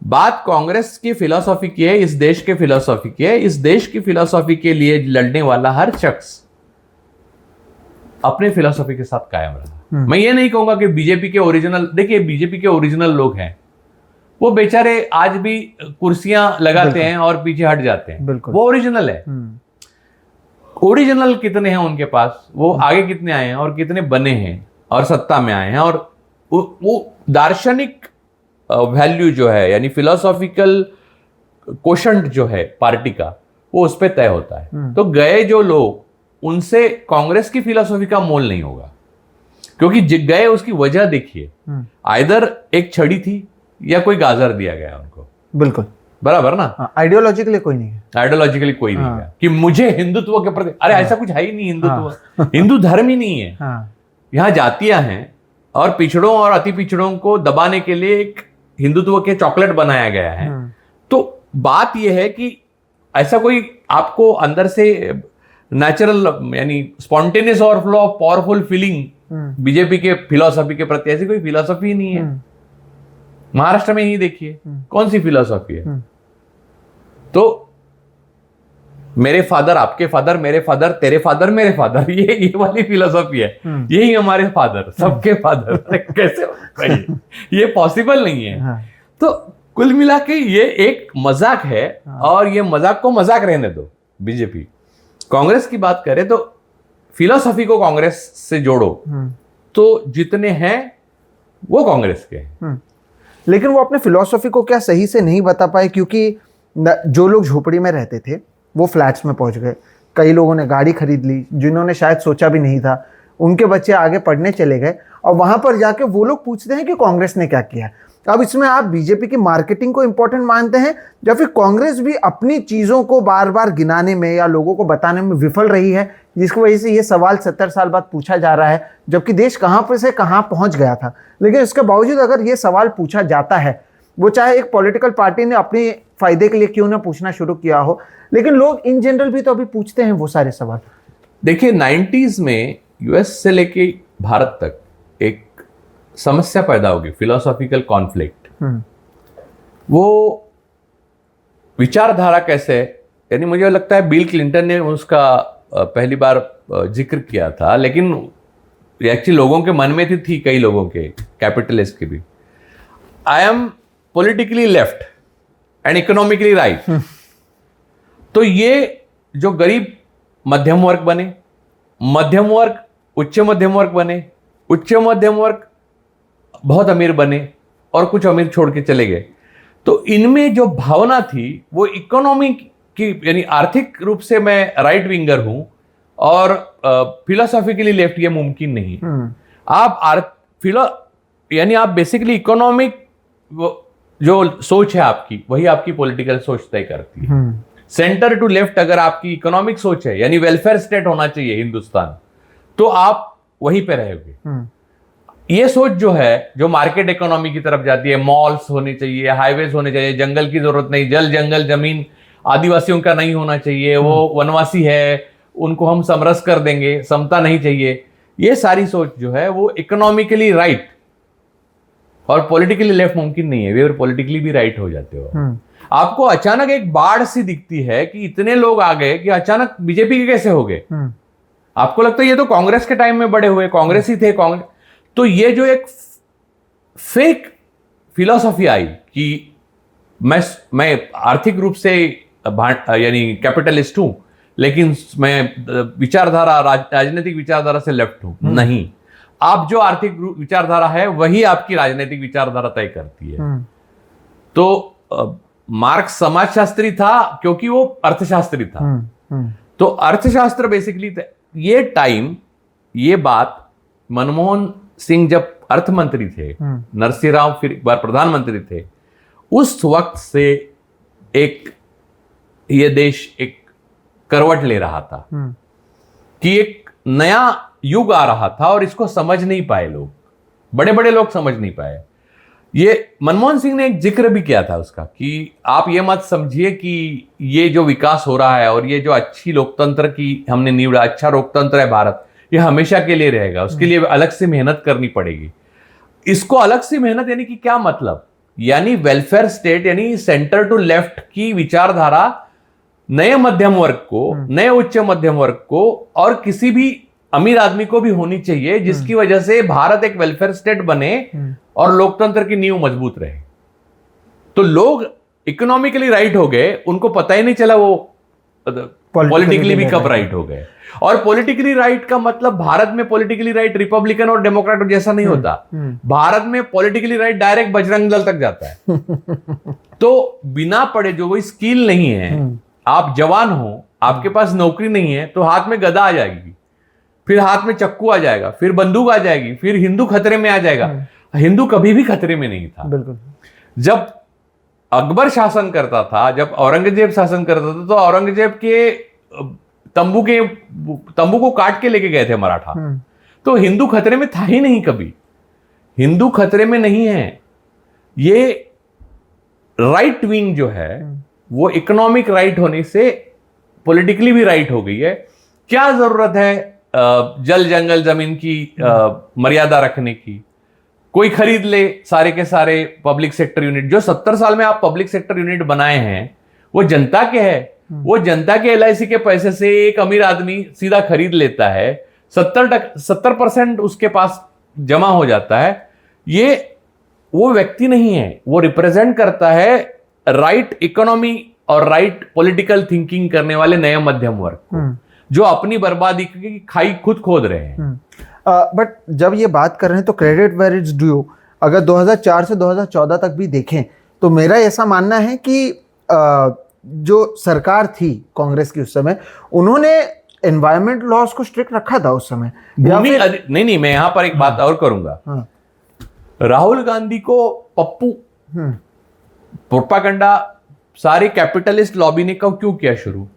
बात कांग्रेस की फिलॉसफी की है, इस देश के फिलॉसफी की है। इस देश की फिलॉसफी के लिए लड़ने वाला हर शख्स अपने फिलॉसफी के साथ कायम रहा। मैं ये नहीं कहूंगा कि बीजेपी के ओरिजिनल, देखिए बीजेपी के ओरिजिनल लोग हैं वो बेचारे आज भी कुर्सियां लगाते हैं और पीछे हट जाते हैं। बिल्कुल। वो ओरिजिनल है। ओरिजिनल कितने हैं उनके पास, वो आगे कितने आए हैं और कितने बने हैं और सत्ता में आए हैं, और वो दार्शनिक वैल्यू जो है यानी फिलोसॉफिकल कोशंट जो है पार्टी का, वो उस पर तय होता है। तो गए जो लोग, उनसे कांग्रेस की फिलोसॉफी का मोल नहीं होगा, क्योंकि गए उसकी वजह देखिए, आइदर एक छड़ी थी या कोई गाजर दिया गया उनको। बिल्कुल बराबर ना। आइडियोलॉजिकली कोई नहीं है, आइडियोलॉजिकली कोई नहीं है कि मुझे हिंदुत्व के प्रति, अरे ऐसा कुछ है ही नहीं। हिंदुत्व हिंदू धर्म ही नहीं है। यहाँ जातियां हैं और पिछड़ों और अति पिछड़ों को दबाने के लिए एक हिंदुत्व के चॉकलेट बनाया गया है। तो बात यह है कि ऐसा कोई आपको अंदर से नेचुरल यानी spontaneous overflow of powerful feeling BJP के फिलोसॉफी के प्रति, ऐसी कोई फिलोसॉफी नहीं है। महाराष्ट्र में ही देखिए कौन सी फिलोसॉफी है। तो मेरे फादर, आपके फादर, मेरे फादर, तेरे फादर, मेरे फादर, ये वाली फिलोसॉफी है। यही हमारे फादर, सबके फादर। कैसे होगा ये पॉसिबल नहीं है। तो कुल मिला के ये एक मजाक है, और ये मजाक को मजाक रहने दो। बीजेपी कांग्रेस की बात करें तो फिलोसॉफी को कांग्रेस से जोड़ो तो जितने हैं वो कांग्रेस के हैं। लेकिन वो अपने फिलॉसफी को क्या सही से नहीं बता पाए, क्योंकि जो लोग झोपड़ी में रहते थे वो फ्लैट्स में पहुंच गए। कई लोगों ने गाड़ी खरीद ली जिन्होंने शायद सोचा भी नहीं था। उनके बच्चे आगे पढ़ने चले गए और वहां पर जाके वो लोग पूछते हैं कि कांग्रेस ने क्या किया। अब इसमें आप बीजेपी की मार्केटिंग को इंपॉर्टेंट मानते हैं, या फिर कांग्रेस भी अपनी चीजों को बार बार गिनाने में या लोगों को बताने में विफल रही है, जिसकी वजह से ये सवाल 70 साल बाद पूछा जा रहा है, जबकि देश कहां पर से कहां पहुंच गया था। लेकिन इसके बावजूद अगर ये सवाल पूछा जाता है, वो चाहे एक पॉलिटिकल पार्टी ने अपने फायदे के लिए क्यों ना पूछना शुरू किया हो, लेकिन लोग इन जनरल भी तो अभी पूछते हैं वो सारे सवाल। देखिए 90s में यूएस से लेके भारत तक एक समस्या पैदा होगी, फिलोसॉफिकल कॉन्फ्लिक्ट। वो विचारधारा कैसे, यानी मुझे लगता है बिल क्लिंटन ने उसका पहली बार जिक्र किया था, लेकिन एक्चुअली लोगों के मन में थी कई लोगों के, कैपिटलिस्ट के भी। I am politically left and economically right. तो ये जो गरीब मध्यम वर्ग बने, मध्यम वर्ग उच्च मध्यम वर्ग बने, उच्च मध्यम वर्ग बहुत अमीर बने, और कुछ अमीर छोड़ के चले गए। तो इनमें जो भावना थी वो इकोनॉमी की, यानी आर्थिक रूप से मैं राइट विंगर हूं और फिलोसॉफिकली लेफ्ट, ये मुमकिन नहीं। आप यानी आप बेसिकली इकोनॉमिक जो सोच है आपकी, वही आपकी पॉलिटिकल सोच तय करती है। सेंटर टू लेफ्ट अगर आपकी इकोनॉमिक सोच है, यानी वेलफेयर स्टेट होना चाहिए हिंदुस्तान, तो आप वहीं पे रहेंगे। ये सोच जो है, जो मार्केट इकोनॉमी की तरफ जाती है, मॉल्स होने चाहिए, हाईवेज होने चाहिए, जंगल की जरूरत नहीं, जंगल जमीन आदिवासियों का नहीं होना चाहिए, वो वनवासी है उनको हम समरस कर देंगे, समता नहीं चाहिए, ये सारी सोच जो है वो इकोनॉमिकली राइट और पॉलिटिकली लेफ्ट मुमकिन नहीं है। वे पॉलिटिकली भी राइट हो जाते हो। आपको अचानक एक बाढ़ सी दिखती है कि इतने लोग आ गए कि अचानक बीजेपी के कैसे हो गए। आपको लगता है ये तो कांग्रेस के टाइम में बड़े हुए, कांग्रेस ही थे, कांग्रेस। तो ये जो एक फेक फिलॉसफी आई कि मैं आर्थिक रूप से यानी कैपिटलिस्ट हूं, लेकिन मैं विचारधारा, राजनीतिक विचारधारा से लेफ्ट हूं। नहीं, आप जो आर्थिक विचारधारा है वही आपकी राजनीतिक विचारधारा तय करती है। तो मार्क्स समाजशास्त्री था क्योंकि वो अर्थशास्त्री था। तो अर्थशास्त्र बेसिकली ये बात मनमोहन सिंह जब अर्थ मंत्री थे, नरसिंह राव फिर एक बार प्रधानमंत्री थे, उस वक्त से ये देश एक करवट ले रहा था कि एक नया युग आ रहा था, और इसको समझ नहीं पाए लोग, बड़े बड़े लोग समझ नहीं पाए। ये मनमोहन सिंह ने एक जिक्र भी किया था उसका कि आप ये मत समझिए कि ये जो विकास हो रहा है और ये जो अच्छी लोकतंत्र की हमने नींव, अच्छा लोकतंत्र है भारत, ये हमेशा के लिए रहेगा, उसके लिए अलग से मेहनत करनी पड़ेगी। इसको अलग से मेहनत यानी कि क्या मतलब, यानी वेलफेयर स्टेट, यानी सेंटर टू लेफ्ट की विचारधारा नए मध्यम वर्ग को, नए उच्च मध्यम वर्ग को और किसी भी अमीर आदमी को भी होनी चाहिए, जिसकी वजह से भारत एक वेलफेयर स्टेट बने और लोकतंत्र की नींव मजबूत रहे। तो लोग इकोनॉमिकली राइट हो गए, उनको पता ही नहीं चला वो पॉलिटिकली भी कब राइट हो गए। और पॉलिटिकली राइट का मतलब भारत में पॉलिटिकली राइट रिपब्लिकन और डेमोक्रेट जैसा नहीं होता। भारत में politically right direct Bajrang Dal तक जाता है। तो बिना पढ़े, जो कोई स्किल नहीं है, आप जवान हो, आपके पास नौकरी नहीं है, तो हाथ में गदा आ जाएगी, फिर हाथ में चक्कू आ जाएगा, फिर बंदूक आ जाएगी, फिर हिंदू खतरे में आ जाएगा। हिंदू कभी भी खतरे में नहीं था। बिल्कुल। जब अकबर शासन करता था, जब औरंगजेब शासन करता था, तो औरंगजेब के तंबू को काट के लेके गए थे मराठा। तो हिंदू खतरे में था ही नहीं कभी। हिंदू खतरे में नहीं है। ये राइट विंग जो है वो इकोनॉमिक राइट होने से पॉलिटिकली भी राइट हो गई है। क्या जरूरत है जल जंगल जमीन की मर्यादा रखने की? कोई खरीद ले सारे के सारे पब्लिक सेक्टर यूनिट। जो 70 साल में आप पब्लिक सेक्टर यूनिट बनाए हैं वो जनता के है। वो जनता के LIC के पैसे से एक अमीर आदमी सीधा खरीद लेता है, 70% उसके पास जमा हो जाता है। ये वो व्यक्ति नहीं है, वो रिप्रेजेंट करता है राइट इकोनॉमी और राइट पॉलिटिकल थिंकिंग करने वाले नए मध्यम वर्ग को, जो अपनी बर्बादी की खाई खुद खोद रहे हैं। बट जब ये बात कर रहे हैं तो क्रेडिट वेयर इट्स ड्यू। अगर 2004 से 2014 तक भी देखें तो मेरा ऐसा मानना है कि जो सरकार थी कांग्रेस की उस समय, उन्होंने एनवायरमेंट लॉस को स्ट्रिक्ट रखा था उस समय। नहीं, मैं यहां पर एक बात और करूंगा। राहुल गांधी को पप्पू प्रोपागंडा सारी कैपिटलिस्ट लॉबी ने क्यों किया शुरू?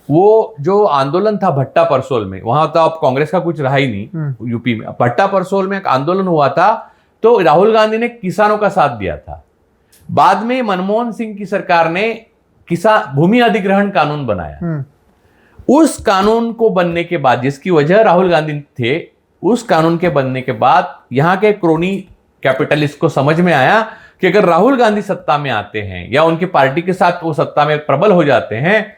वो जो आंदोलन था भट्टा परसोल में, वहां तो अब कांग्रेस का कुछ रहा ही नहीं यूपी में। भट्टा परसोल में एक आंदोलन हुआ था, तो राहुल गांधी ने किसानों का साथ दिया था। बाद में मनमोहन सिंह की सरकार ने भूमि अधिग्रहण कानून बनाया। उस कानून को बनने के बाद, जिसकी वजह राहुल गांधी थे, उस कानून के बनने के बाद यहां के क्रोनी कैपिटलिस्ट को समझ में आया कि अगर राहुल गांधी सत्ता में आते हैं या उनकी पार्टी के साथ वो सत्ता में प्रबल हो जाते हैं,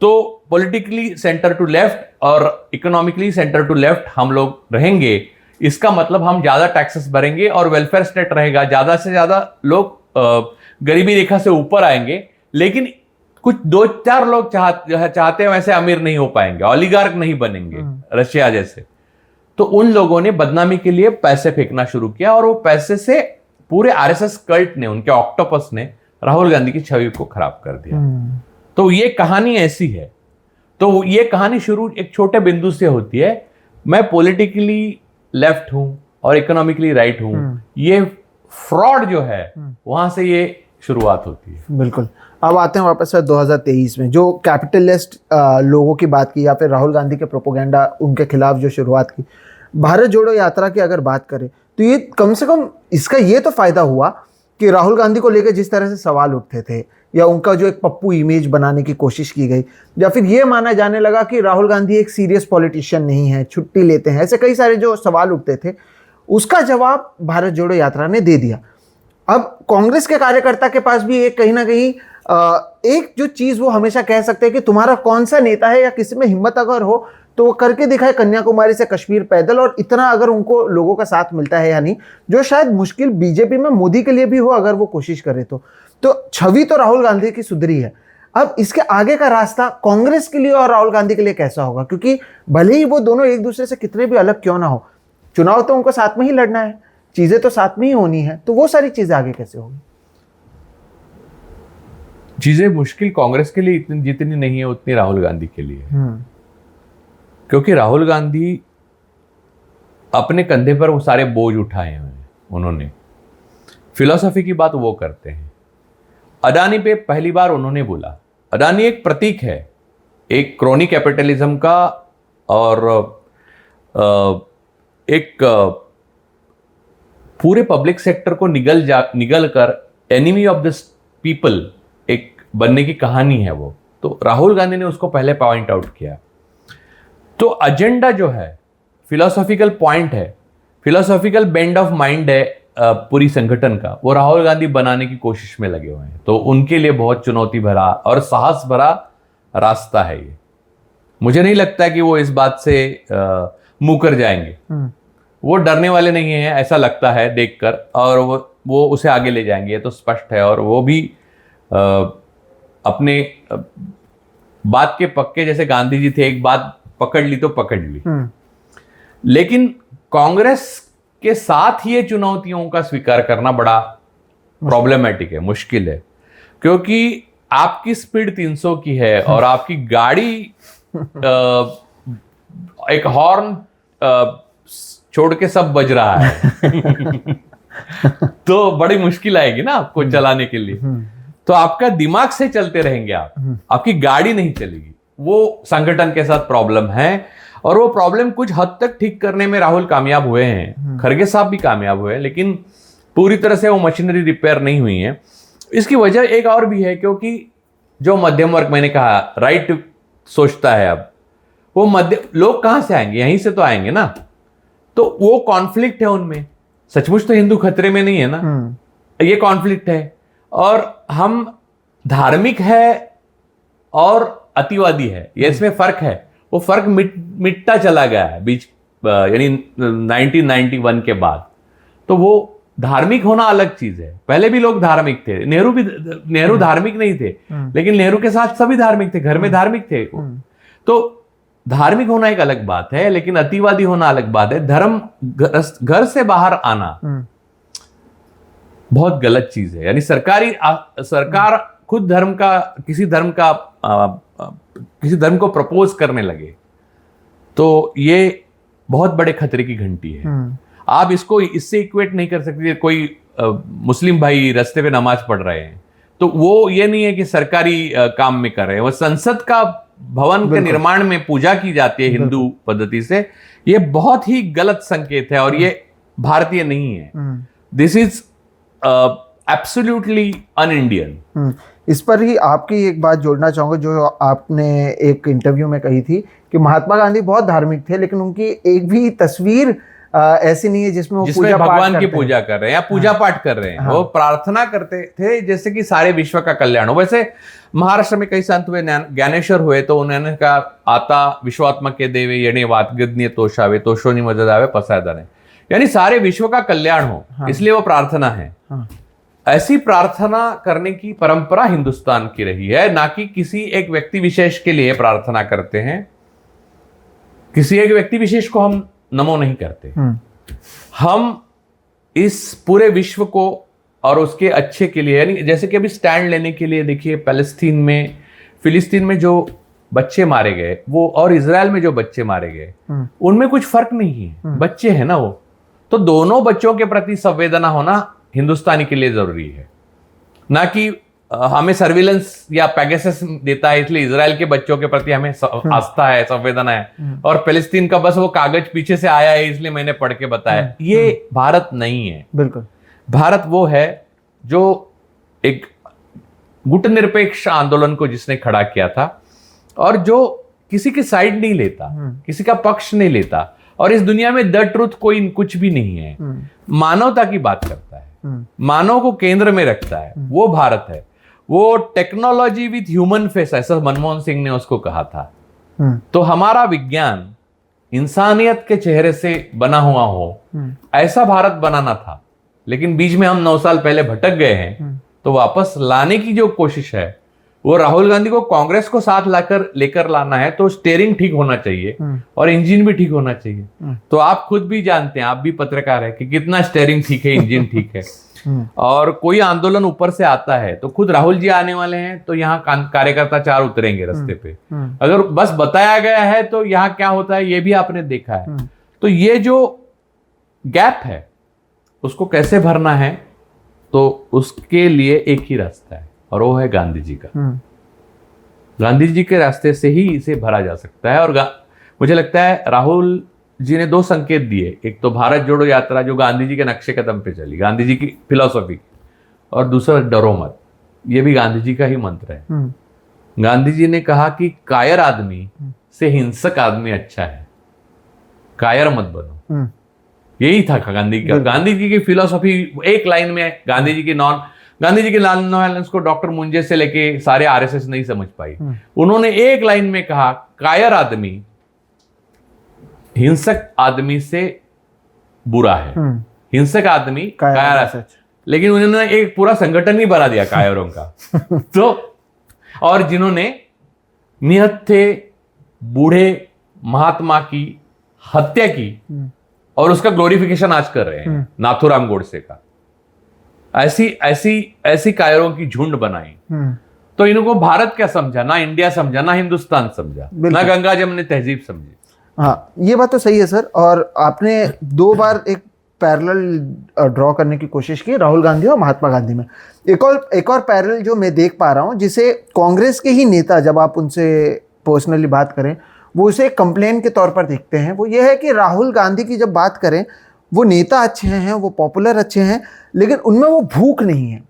तो पॉलिटिकली सेंटर टू लेफ्ट और इकोनॉमिकली सेंटर टू लेफ्ट हम लोग रहेंगे। इसका मतलब हम ज्यादा टैक्सेस भरेंगे और वेलफेयर स्टेट रहेगा, ज्यादा से ज्यादा लोग गरीबी रेखा से ऊपर आएंगे। लेकिन कुछ 2-4 लोग चाहते हैं वैसे अमीर नहीं हो पाएंगे, ऑलिगार्क नहीं बनेंगे रशिया जैसे। तो उन लोगों ने बदनामी के लिए पैसे फेंकना शुरू किया और वो पैसे से पूरे RSS कल्ट ने, उनके ऑक्टोपस ने राहुल गांधी की छवि को खराब कर दिया। तो ये कहानी ऐसी है। तो ये कहानी शुरू एक छोटे बिंदु से होती है। मैं पॉलिटिकली लेफ्ट हूं और इकोनॉमिकली राइट हूं, ये फ्रॉड जो है वहां से ये शुरुआत होती है। बिल्कुल। अब आते हैं वापस से 2023 में, जो कैपिटलिस्ट लोगों की बात की या फिर राहुल गांधी के प्रोपोगेंडा उनके खिलाफ जो शुरुआत की, भारत जोड़ो यात्रा की अगर बात करें तो ये कम से कम इसका ये तो फायदा हुआ कि राहुल गांधी को लेकर जिस तरह से सवाल उठते थे या उनका जो एक पप्पू इमेज बनाने की कोशिश की गई, या फिर ये माना जाने लगा कि राहुल गांधी एक सीरियस पॉलिटिशियन नहीं है, छुट्टी लेते हैं, ऐसे कई सारे जो सवाल उठते थे, उसका जवाब भारत जोड़ो यात्रा ने दे दिया। अब कांग्रेस के कार्यकर्ता के पास भी एक कहीं ना कहीं एक जो चीज वो हमेशा कह सकते हैं कि तुम्हारा कौन सा नेता है या किसी में हिम्मत अगर हो तो वो करके दिखाए कन्याकुमारी से कश्मीर पैदल, और इतना अगर उनको लोगों का साथ मिलता है या नहीं, जो शायद मुश्किल बीजेपी में मोदी के लिए भी हो अगर वो कोशिश करे तो छवि तो राहुल गांधी की सुधरी है। अब इसके आगे का रास्ता कांग्रेस के लिए और राहुल गांधी के लिए कैसा होगा? क्योंकि भले ही वो दोनों एक दूसरे से कितने भी अलग क्यों ना हो, चुनाव तो उनको साथ में ही लड़ना है, चीजें तो साथ में ही होनी है, तो वो सारी चीजें आगे कैसे होगी? चीजें मुश्किल कांग्रेस के लिए जितनी नहीं है उतनी राहुल गांधी के लिए, क्योंकि राहुल गांधी अपने कंधे पर वो सारे बोझ उठाए हैं। उन्होंने फिलॉसफी की बात वो करते हैं। अडानी पे पहली बार उन्होंने बोला। अडानी एक प्रतीक है एक क्रोनी कैपिटलिज्म का, और एक पूरे पब्लिक सेक्टर को निगल कर एनिमी ऑफ द पीपल एक बनने की कहानी है वो। तो राहुल गांधी ने उसको पहले पॉइंट आउट किया। तो एजेंडा जो है, फिलोसॉफिकल पॉइंट है, फिलोसॉफिकल बेंड ऑफ माइंड है पूरी संगठन का, वो राहुल गांधी बनाने की कोशिश में लगे हुए हैं। तो उनके लिए बहुत चुनौती भरा और साहस भरा रास्ता है ये। मुझे नहीं लगता कि वो इस बात से मुकर जाएंगे। वो डरने वाले नहीं हैं ऐसा लगता है देखकर, और वो उसे आगे ले जाएंगे, ये तो स्पष्ट है। और वो भी अपने बात के पक्के, जैसे गांधी जी थे, एक बात पकड़ ली तो पकड़ ली। लेकिन कांग्रेस के साथ ये चुनौतियों का स्वीकार करना बड़ा प्रॉब्लमेटिक है, मुश्किल है, क्योंकि आपकी स्पीड 300 की है और आपकी गाड़ी एक हॉर्न छोड़ के सब बज रहा है तो बड़ी मुश्किल आएगी ना आपको चलाने के लिए। तो आपका दिमाग से चलते रहेंगे आप, आपकी गाड़ी नहीं चलेगी। वो संगठन के साथ प्रॉब्लम है, और वो प्रॉब्लम कुछ हद तक ठीक करने में राहुल कामयाब हुए हैं, खड़गे साहब भी कामयाब हुए हैं, लेकिन पूरी तरह से वो मशीनरी रिपेयर नहीं हुई है। इसकी वजह एक और भी है, क्योंकि जो मध्यम वर्ग, मैंने कहा राइट सोचता है, अब वो मध्य लोग कहां से आएंगे, यहीं से तो आएंगे ना। तो वो कॉन्फ्लिक्ट है उनमें, सचमुच तो हिंदू खतरे में नहीं है ना, ये कॉन्फ्लिक्ट है। और हम धार्मिक है और अतिवादी है, ये इसमें फर्क है। वो फर्क मिटता चला गया है बीच, यानी 1991 के बाद। तो वो धार्मिक होना अलग चीज है, पहले भी लोग धार्मिक थे, नेहरू धार्मिक नहीं थे, लेकिन नेहरू के साथ सभी धार्मिक थे, घर में धार्मिक थे। तो धार्मिक होना एक अलग बात है, लेकिन अतिवादी होना अलग बात है। धर्म घर से बाहर आना बहुत गलत चीज है। यानी सरकार खुद किसी धर्म को प्रपोज करने लगे, तो ये बहुत बड़े खतरे की घंटी है। आप इसको इससे इक्वेट नहीं कर सकते। कोई मुस्लिम भाई रास्ते पे नमाज पढ़ रहे हैं, तो वो ये नहीं है कि सरकारी काम में कर रहे हैं, वो संसद का भवन के निर्माण में पूजा की जाती है हिंदू पद्धति से। ये बहुत ही गलत संकेत है, और ये भारतीय नहीं है। This is absolutely an Indian. इस पर ही आपकी एक बात जोड़ना चाहूंगा, जो आपने एक इंटरव्यू में कही थी कि महात्मा गांधी बहुत धार्मिक थे, लेकिन उनकी एक भी तस्वीर ऐसी नहीं है जिसमें वो भगवान की पूजा कर रहे हैं या पूजा पाठ कर रहे हैं। वो प्रार्थना करते थे जैसे कि सारे विश्व का कल्याण हो। वैसे महाराष्ट्र में कई संत हुए, ज्ञानेश्वर हुए, तो उन्होंने कहा, आता विश्वात्मा के देवे येणे वातगज्ञ तोषावे तोषोनी मजदावे पसायदाने, यानी सारे विश्व का कल्याण हो, इसलिए वो प्रार्थना है। ऐसी प्रार्थना करने की परंपरा हिंदुस्तान की रही है, ना कि किसी एक व्यक्ति विशेष के लिए प्रार्थना करते हैं। किसी एक व्यक्ति विशेष को हम नमो नहीं करते। हम इस पूरे विश्व को और उसके अच्छे के लिए, यानी जैसे कि अभी स्टैंड लेने के लिए देखिए, फिलिस्तीन में जो बच्चे मारे गए वो, और इजराइल में जो बच्चे मारे गए, उनमें कुछ फर्क नहीं है, बच्चे हैं ना वो। तो दोनों बच्चों के प्रति संवेदना होना हिंदुस्तानी के लिए जरूरी है, ना कि हमें सर्विलेंस या पैगासस देता है इसलिए इजराइल के बच्चों के प्रति हमें आस्था है, संवेदना है, और फिलिस्तीन का बस वो कागज पीछे से आया है इसलिए मैंने पढ़ के बताया। ये भारत नहीं है। बिल्कुल, भारत वो है जो एक गुटनिरपेक्ष आंदोलन को जिसने खड़ा किया था, और जो किसी की साइड नहीं लेता, किसी का पक्ष नहीं लेता, और इस दुनिया में द ट्रुथ कोई कुछ भी नहीं है, मानवता की बात करता है, मानव को केंद्र में रखता है, वो भारत है। वो टेक्नोलॉजी विथ ह्यूमन फेस, ऐसा मनमोहन सिंह ने उसको कहा था। तो हमारा विज्ञान इंसानियत के चेहरे से बना हुआ हो, ऐसा भारत बनाना था, लेकिन बीच में हम 9 साल पहले भटक गए हैं। तो वापस लाने की जो कोशिश है, वो राहुल गांधी को कांग्रेस को साथ लेकर लाना है। तो स्टीयरिंग ठीक होना चाहिए और इंजन भी ठीक होना चाहिए। तो आप खुद भी जानते हैं, आप भी पत्रकार है, कि कितना स्टीयरिंग ठीक है, इंजन ठीक है। और कोई आंदोलन ऊपर से आता है तो खुद राहुल जी आने वाले हैं, तो यहाँ कार्यकर्ता 4 उतरेंगे रास्ते पे। अगर बस बताया गया है तो यहाँ क्या होता है ये भी आपने देखा है। तो ये जो गैप है उसको कैसे भरना है, तो उसके लिए एक ही रास्ता है, और वो है गांधी जी का। गांधी जी के रास्ते से ही इसे भरा जा सकता है। और मुझे लगता है राहुल जी ने 2 संकेत दिए, एक तो भारत जोड़ो यात्रा जो गांधी जी के नक्शे कदम पे चली, गांधी जी की फिलॉसफी, और दूसरा डरो मत, ये भी गांधी जी का ही मंत्र है। गांधी जी ने कहा कि कायर आदमी से हिंसक आदमी अच्छा है, कायर मत बनो। यही था गांधी का, गांधी जी की फिलॉसफी एक लाइन में। गांधी जी की नॉन वायलेंस को डॉक्टर मुंजे से लेके सारे आरएसएस नहीं समझ पाई। उन्होंने एक लाइन में कहा, कायर आदमी हिंसक आदमी से बुरा है, हिंसक आदमी कायर, सच। लेकिन उन्होंने एक पूरा संगठन ही बना दिया कायरों का। तो और जिन्होंने निहत्थे बूढ़े महात्मा की हत्या की और उसका ग्लोरिफिकेशन आज कर रहे हैं, नाथूराम गोडसे का, ऐसी ऐसी ऐसी कायरों की झुंड बनाई। तो इनको भारत क्या समझा, ना इंडिया समझा, ना हिंदुस्तान समझा, ना गंगा जमनी तहजीब समझी। हाँ, ये बात तो सही है सर। और आपने 2 बार एक पैरेलल ड्रॉ करने की कोशिश की राहुल गांधी और महात्मा गांधी में। एक और पैरेलल जो मैं देख पा रहा हूँ, जिसे कांग्रेस के ही नेता जब आप उनसे पर्सनली बात करें वो उसे एक कंप्लेन के तौर पर देखते हैं, वो ये है कि राहुल गांधी की जब बात करें वो नेता अच्छे हैं, वो पॉपुलर अच्छे हैं, लेकिन उनमें वो भूख नहीं है।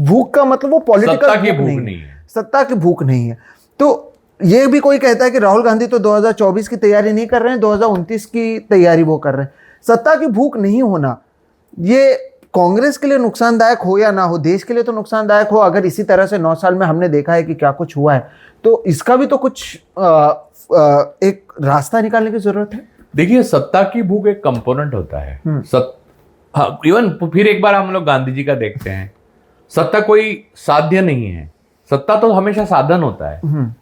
भूख का मतलब वो पॉलिटिकल भूख नहीं है, सत्ता की भूख नहीं है। तो ये भी कोई कहता है कि राहुल गांधी तो 2024 की तैयारी नहीं कर रहे हैं, 2029 की तैयारी वो कर रहे हैं। सत्ता की भूख नहीं होना ये कांग्रेस के लिए नुकसानदायक हो या ना हो, देश के लिए तो नुकसानदायक हो। अगर इसी तरह से 9 साल में हमने देखा है कि क्या कुछ हुआ है, तो इसका भी तो कुछ एक रास्ता निकालने की जरूरत है। देखिए, सत्ता की भूख एक कंपोनेंट होता है। इवन फिर एक बार हम लोग गांधी जी का देखते हैं, सत्ता कोई साध्य नहीं है, सत्ता तो हमेशा साधन होता है।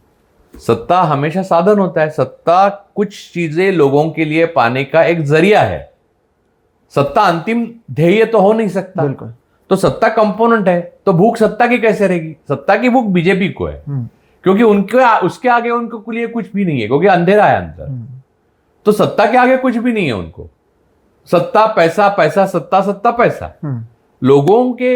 सत्ता हमेशा साधन होता है। सत्ता कुछ चीजें लोगों के लिए पाने का एक जरिया है। सत्ता अंतिम ध्येय तो हो नहीं सकता। बिल्कुल। तो सत्ता कंपोनेंट है, तो भूख सत्ता की कैसे रहेगी? सत्ता की भूख बीजेपी को है, क्योंकि उनके उसके आगे उनको लिए कुछ भी नहीं है, क्योंकि अंधेरा है अंदर। तो सत्ता के आगे कुछ भी नहीं है उनको। सत्ता पैसा, पैसा सत्ता, सत्ता पैसा। लोगों के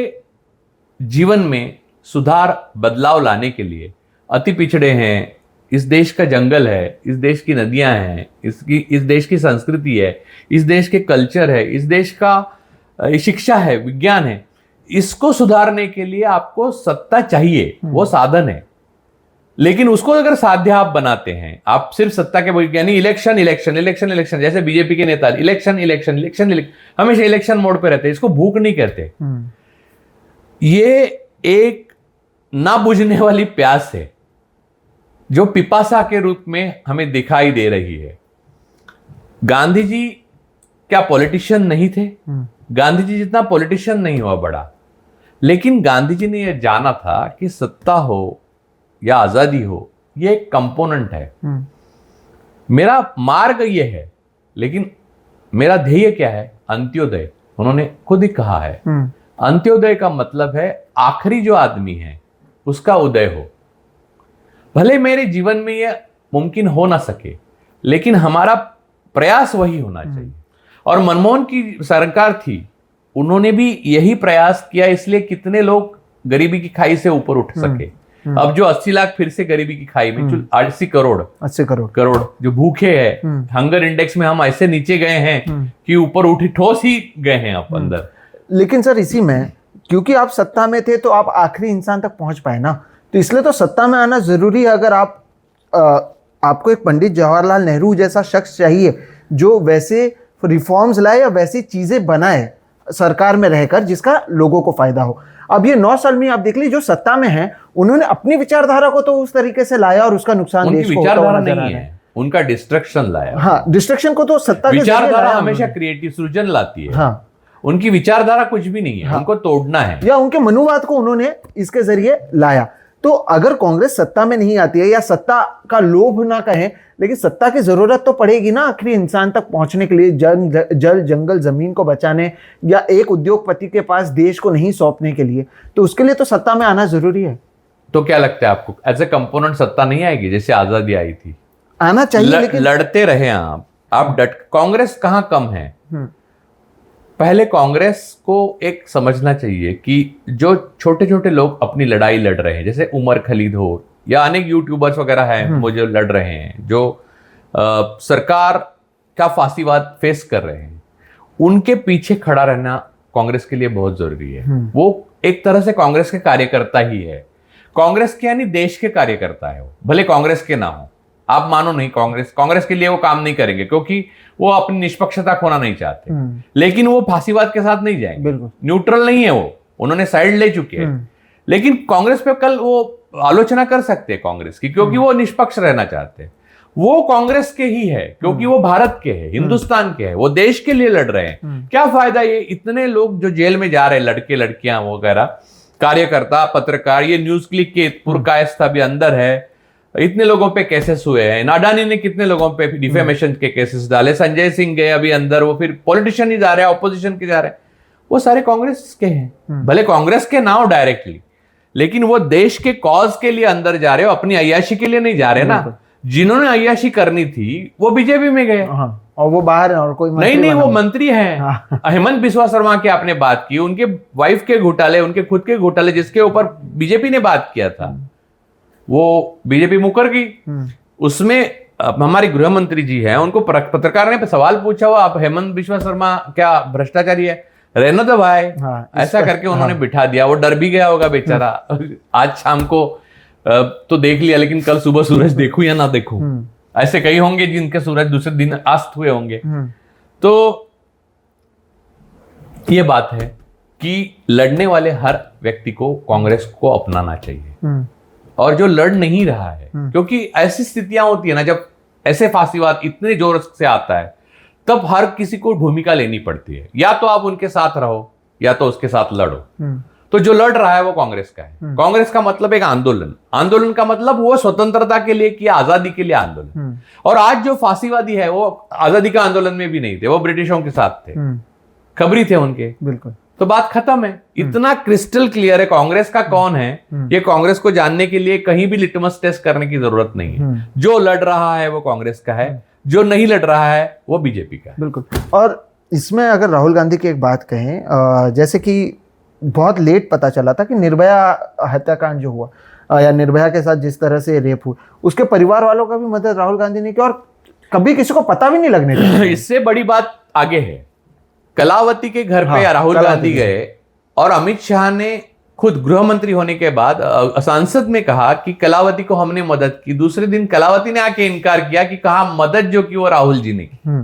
जीवन में सुधार बदलाव लाने के लिए अति पिछड़े हैं, इस देश का जंगल है, इस देश की नदियां हैं, इस देश की संस्कृति है, इस देश के कल्चर है, इस देश का शिक्षा है, विज्ञान है, इसको सुधारने के लिए आपको सत्ता चाहिए, वो साधन है। लेकिन उसको अगर साध्य आप बनाते हैं, आप सिर्फ सत्ता के यानी इलेक्शन इलेक्शन इलेक्शन इलेक्शन, जैसे बीजेपी के नेता इलेक्शन इलेक्शन इलेक्शन हमेशा इलेक्शन मोड पे रहते हैं, इसको भूख नहीं कहते। ये एक ना बुझने वाली प्यास है जो पिपासा के रूप में हमें दिखाई दे रही है। गांधी जी क्या पॉलिटिशियन नहीं थे? गांधी जी जितना पॉलिटिशियन नहीं हुआ बड़ा, लेकिन गांधी जी ने यह जाना था कि सत्ता हो या आजादी हो, यह एक कंपोनेंट है। मेरा मार्ग यह है, लेकिन मेरा ध्येय क्या है? अंत्योदय। उन्होंने खुद ही कहा है, अंत्योदय का मतलब है आखिरी जो आदमी है उसका उदय हो। भले मेरे जीवन में यह मुमकिन हो ना सके, लेकिन हमारा प्रयास वही होना चाहिए। और मनमोहन की सरकार थी, उन्होंने भी यही प्रयास किया, इसलिए कितने लोग गरीबी की खाई से ऊपर उठ सके। अब जो 80 लाख फिर से गरीबी की खाई में, 80 करोड़ जो भूखे हैं, हंगर इंडेक्स में हम ऐसे नीचे गए हैं कि ऊपर उठी ठोस ही गए हैं आप अंदर। लेकिन सर इसी में, क्योंकि आप सत्ता में थे तो आप आखिरी इंसान तक पहुंच पाए ना, तो इसलिए तो सत्ता में आना जरूरी है। अगर आपको एक पंडित जवाहरलाल नेहरू जैसा शख्स चाहिए जो वैसे रिफॉर्म्स लाए या वैसी चीजें बनाए सरकार में रहकर जिसका लोगों को फायदा हो। अब ये 9 साल में आप देख लीजिए, जो सत्ता में है उन्होंने अपनी विचारधारा को तो उस तरीके से लाया और उसका नुकसान देश को विचारधारा नहीं है, उनका डिस्ट्रक्शन लाया। हाँ, डिस्ट्रक्शन को तो सत्ता विचारधारा हमेशा क्रिएटिव सृजन लाती है। हाँ, उनकी विचारधारा कुछ भी नहीं है। हाँ, उनको तोड़ना है, या उनके मनुवाद को उन्होंने इसके जरिए लाया। तो अगर कांग्रेस सत्ता में नहीं आती है, या सत्ता का लोभ ना कहें, लेकिन सत्ता की जरूरत तो पड़ेगी ना आखिरी इंसान तक पहुंचने के लिए, जल जंगल जमीन को बचाने, या एक उद्योगपति के पास देश को नहीं सौंपने के लिए, तो उसके लिए तो सत्ता में आना जरूरी है। तो क्या लगता है आपको, एज ए कंपोनेंट सत्ता नहीं आएगी? जैसे आजादी आई थी, आना चाहिए, लेकिन लड़ते रहे आप डट। कांग्रेस कहां कम है? पहले कांग्रेस को एक समझना चाहिए कि जो छोटे छोटे लोग अपनी लड़ाई लड़ रहे हैं, जैसे उमर खलीद हो या अनेक यूट्यूबर्स वगैरह हैं वो जो लड़ रहे हैं, जो सरकार का फांसीवाद फेस कर रहे हैं, उनके पीछे खड़ा रहना कांग्रेस के लिए बहुत जरूरी है। वो एक तरह से कांग्रेस के कार्यकर्ता ही है। कांग्रेस के यानी देश के कार्यकर्ता है वो, भले कांग्रेस के ना हो। आप मानो नहीं, कांग्रेस के लिए वो काम नहीं करेंगे क्योंकि वो अपनी निष्पक्षता खोना नहीं चाहते, लेकिन वो फांसीवाद के साथ नहीं जाएंगे। न्यूट्रल नहीं है वो, उन्होंने साइड ले चुके हैं। लेकिन कांग्रेस पे कल वो आलोचना कर सकते हैं कांग्रेस की, क्योंकि वो निष्पक्ष रहना चाहते हैं। वो कांग्रेस के ही है, क्योंकि वो भारत के है, हिंदुस्तान के है, वो देश के लिए लड़ रहे हैं। क्या फायदा ये इतने लोग जो जेल में जा रहे हैं, लड़के लड़कियां वगैरह, कार्यकर्ता, पत्रकार, ये न्यूज क्लिक के पुरकायस्थ अभी अंदर है, इतने लोगों पे केसेस हुए हैं। अडानी ने कितने लोगों पे डिफेमेशन के केसेस डाले, संजय सिंह गए अभी अंदर, वो फिर पॉलिटिशियन ही जा रहे हैं, ऑपोजिशन के जा रहे हैं, वो सारे कांग्रेस के हैं। भले कांग्रेस के ना हो डायरेक्टली, लेकिन वो देश के कॉज के लिए अंदर जा रहे हो, अपनी अय्याशी के लिए नहीं जा रहे ना। जिन्होंने अय्याशी करनी थी वो बीजेपी में गए। और वो बाहर है और कोई नहीं, वो मंत्री हैं। हेमंत बिस्वा शर्मा की आपने बात की, उनके वाइफ के घोटाले, उनके खुद के घोटाले जिसके ऊपर बीजेपी ने बात किया था, वो बीजेपी मुकर गई। उसमें हमारे गृह मंत्री जी हैं, उनको पत्रकार ने सवाल पूछा, हुआ आप हेमंत बिस्वा शर्मा क्या भ्रष्टाचारी है, रहने दो भाई, ऐसा करके उन्होंने बिठा दिया। वो डर भी गया होगा बेचारा। आज शाम को तो देख लिया, लेकिन कल सुबह सूरज देखूं या ना देखूं, ऐसे कई होंगे जिनके सूरज दूसरे दिन अस्त हुए होंगे। तो ये बात है कि लड़ने वाले हर व्यक्ति को कांग्रेस को अपनाना चाहिए, और जो लड़ नहीं रहा है, क्योंकि ऐसी स्थितियां होती है ना, जब ऐसे फांसीवाद इतने जोर से आता है, तब हर किसी को भूमिका लेनी पड़ती है। या तो आप उनके साथ रहो या तो उसके साथ लड़ो। तो जो लड़ रहा है वो कांग्रेस का है। कांग्रेस का मतलब एक आंदोलन का मतलब वो स्वतंत्रता के लिए किया, आजादी के लिए आंदोलन। और आज जो फांसीवादी है वो आजादी का आंदोलन में भी नहीं थे, वो ब्रिटिशों के साथ थे, खबरी थे उनके। बिल्कुल। तो बात खत्म है। इतना क्रिस्टल क्लियर है कांग्रेस का कौन है। ये कांग्रेस को जानने के लिए कहीं भी लिटमस टेस्ट करने की जरूरत नहीं है। जो लड़ रहा है वो कांग्रेस का है, जो नहीं लड़ रहा है वो बीजेपी का है। बिल्कुल। और इसमें अगर राहुल गांधी की एक बात कहें, जैसे कि बहुत लेट पता चला था कि निर्भया हत्याकांड जो हुआ, या निर्भया के साथ जिस तरह से रेप हुआ, उसके परिवार वालों का भी मदद राहुल गांधी ने की, और कभी किसी को पता भी नहीं लगने दिया। इससे बड़ी बात आगे है। कलावती के घर पे राहुल गांधी गए, और अमित शाह ने खुद गृह मंत्री होने के बाद संसद में कहा कि कलावती को हमने मदद की। दूसरे दिन कलावती ने आके इनकार किया कि कहा मदद जो की वो राहुल जी ने की।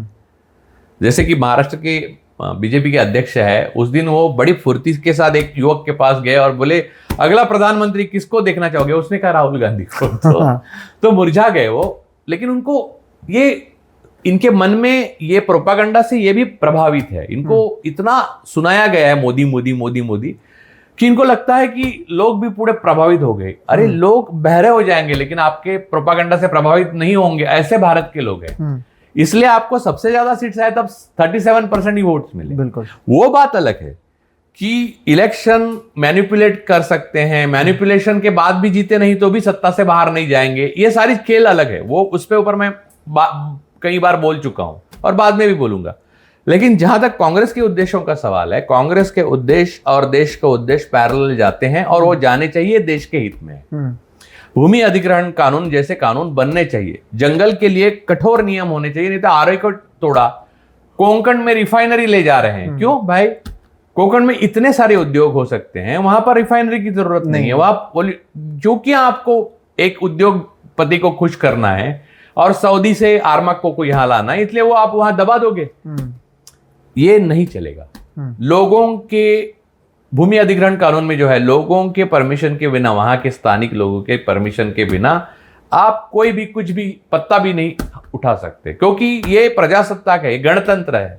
जैसे कि महाराष्ट्र के बीजेपी के अध्यक्ष है, उस दिन वो बड़ी फुर्ती के साथ एक युवक के पास गए और बोले अगला प्रधानमंत्री किसको देखना चाहोगे? उसने कहा राहुल गांधी को। तो मुरझा गए वो। लेकिन उनको ये, इनके मन में ये प्रोपागंडा से ये भी प्रभावित है। इनको इतना सुनाया गया है मोदी मोदी मोदी मोदी कि इनको लगता है कि लोग भी पूरे प्रभावित हो गए। अरे लोग बहरे हो जाएंगे लेकिन आपके प्रोपागंडा से प्रभावित नहीं होंगे, ऐसे भारत के लोग हैं। इसलिए आपको सबसे ज्यादा सीट्स आए तब 37% ही वोट्स मिले। बिल्कुल। वो बात अलग है कि इलेक्शन मैनिपुलेट कर सकते हैं, मैनिपुलेशन के बाद भी जीते नहीं तो भी सत्ता से बाहर नहीं जाएंगे, ये सारी खेल अलग है। वो उस पे ऊपर मैं कई बार बोल चुका हूं और बाद में भी बोलूंगा। लेकिन जहां तक कांग्रेस के उद्देश्यों का सवाल है, कांग्रेस के उद्देश्य और देश के उद्देश्य पैरेलल जाते हैं और वो जाने चाहिए देश के हित में। भूमि अधिग्रहण कानून जैसे कानून बनने चाहिए, जंगल के लिए कठोर नियम होने चाहिए, नहीं तो आरओई को तोड़ा, कोंकण में रिफाइनरी ले जा रहे हैं। क्यों भाई? कोंकण में इतने सारे उद्योग हो सकते हैं, वहां पर रिफाइनरी की जरूरत नहीं है। वहां क्योंकि आपको एक उद्योगपति को खुश करना है और सऊदी से आर्माको को यहां लाना है, इसलिए वो आप वहां दबा दोगे। ये नहीं चलेगा। लोगों के भूमि अधिग्रहण कानून में जो है, लोगों के परमिशन के बिना, वहां के स्थानिक लोगों के परमिशन के बिना आप कोई भी कुछ भी पत्ता भी नहीं उठा सकते, क्योंकि ये प्रजासत्ताक है, ये गणतंत्र है।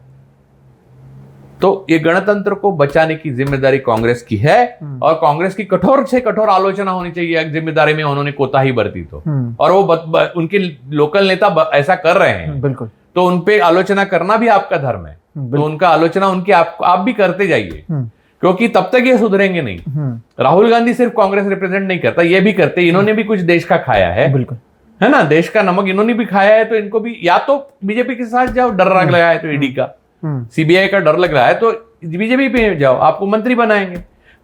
तो ये गणतंत्र को बचाने की जिम्मेदारी कांग्रेस की है और कांग्रेस की कठोर से कठोर आलोचना होनी चाहिए जिम्मेदारी में उन्होंने कोताही बरती तो। और वो उनके लोकल नेता ऐसा कर रहे हैं। बिल्कुल। तो उनपे आलोचना करना भी आपका धर्म है। तो उनका आलोचना उनकी आप भी करते जाइए, क्योंकि तब तक ये सुधरेंगे नहीं। राहुल गांधी सिर्फ कांग्रेस रिप्रेजेंट नहीं करता, ये भी करते, इन्होंने भी कुछ देश का खाया है। बिल्कुल, है ना, देश का नमक इन्होंने भी खाया है। तो इनको भी या तो बीजेपी के साथ जाओ, डर लग रहा है तो ईडी का, सीबीआई का डर लग रहा है तो बीजेपी पे जाओ, आपको मंत्री बनाएंगे।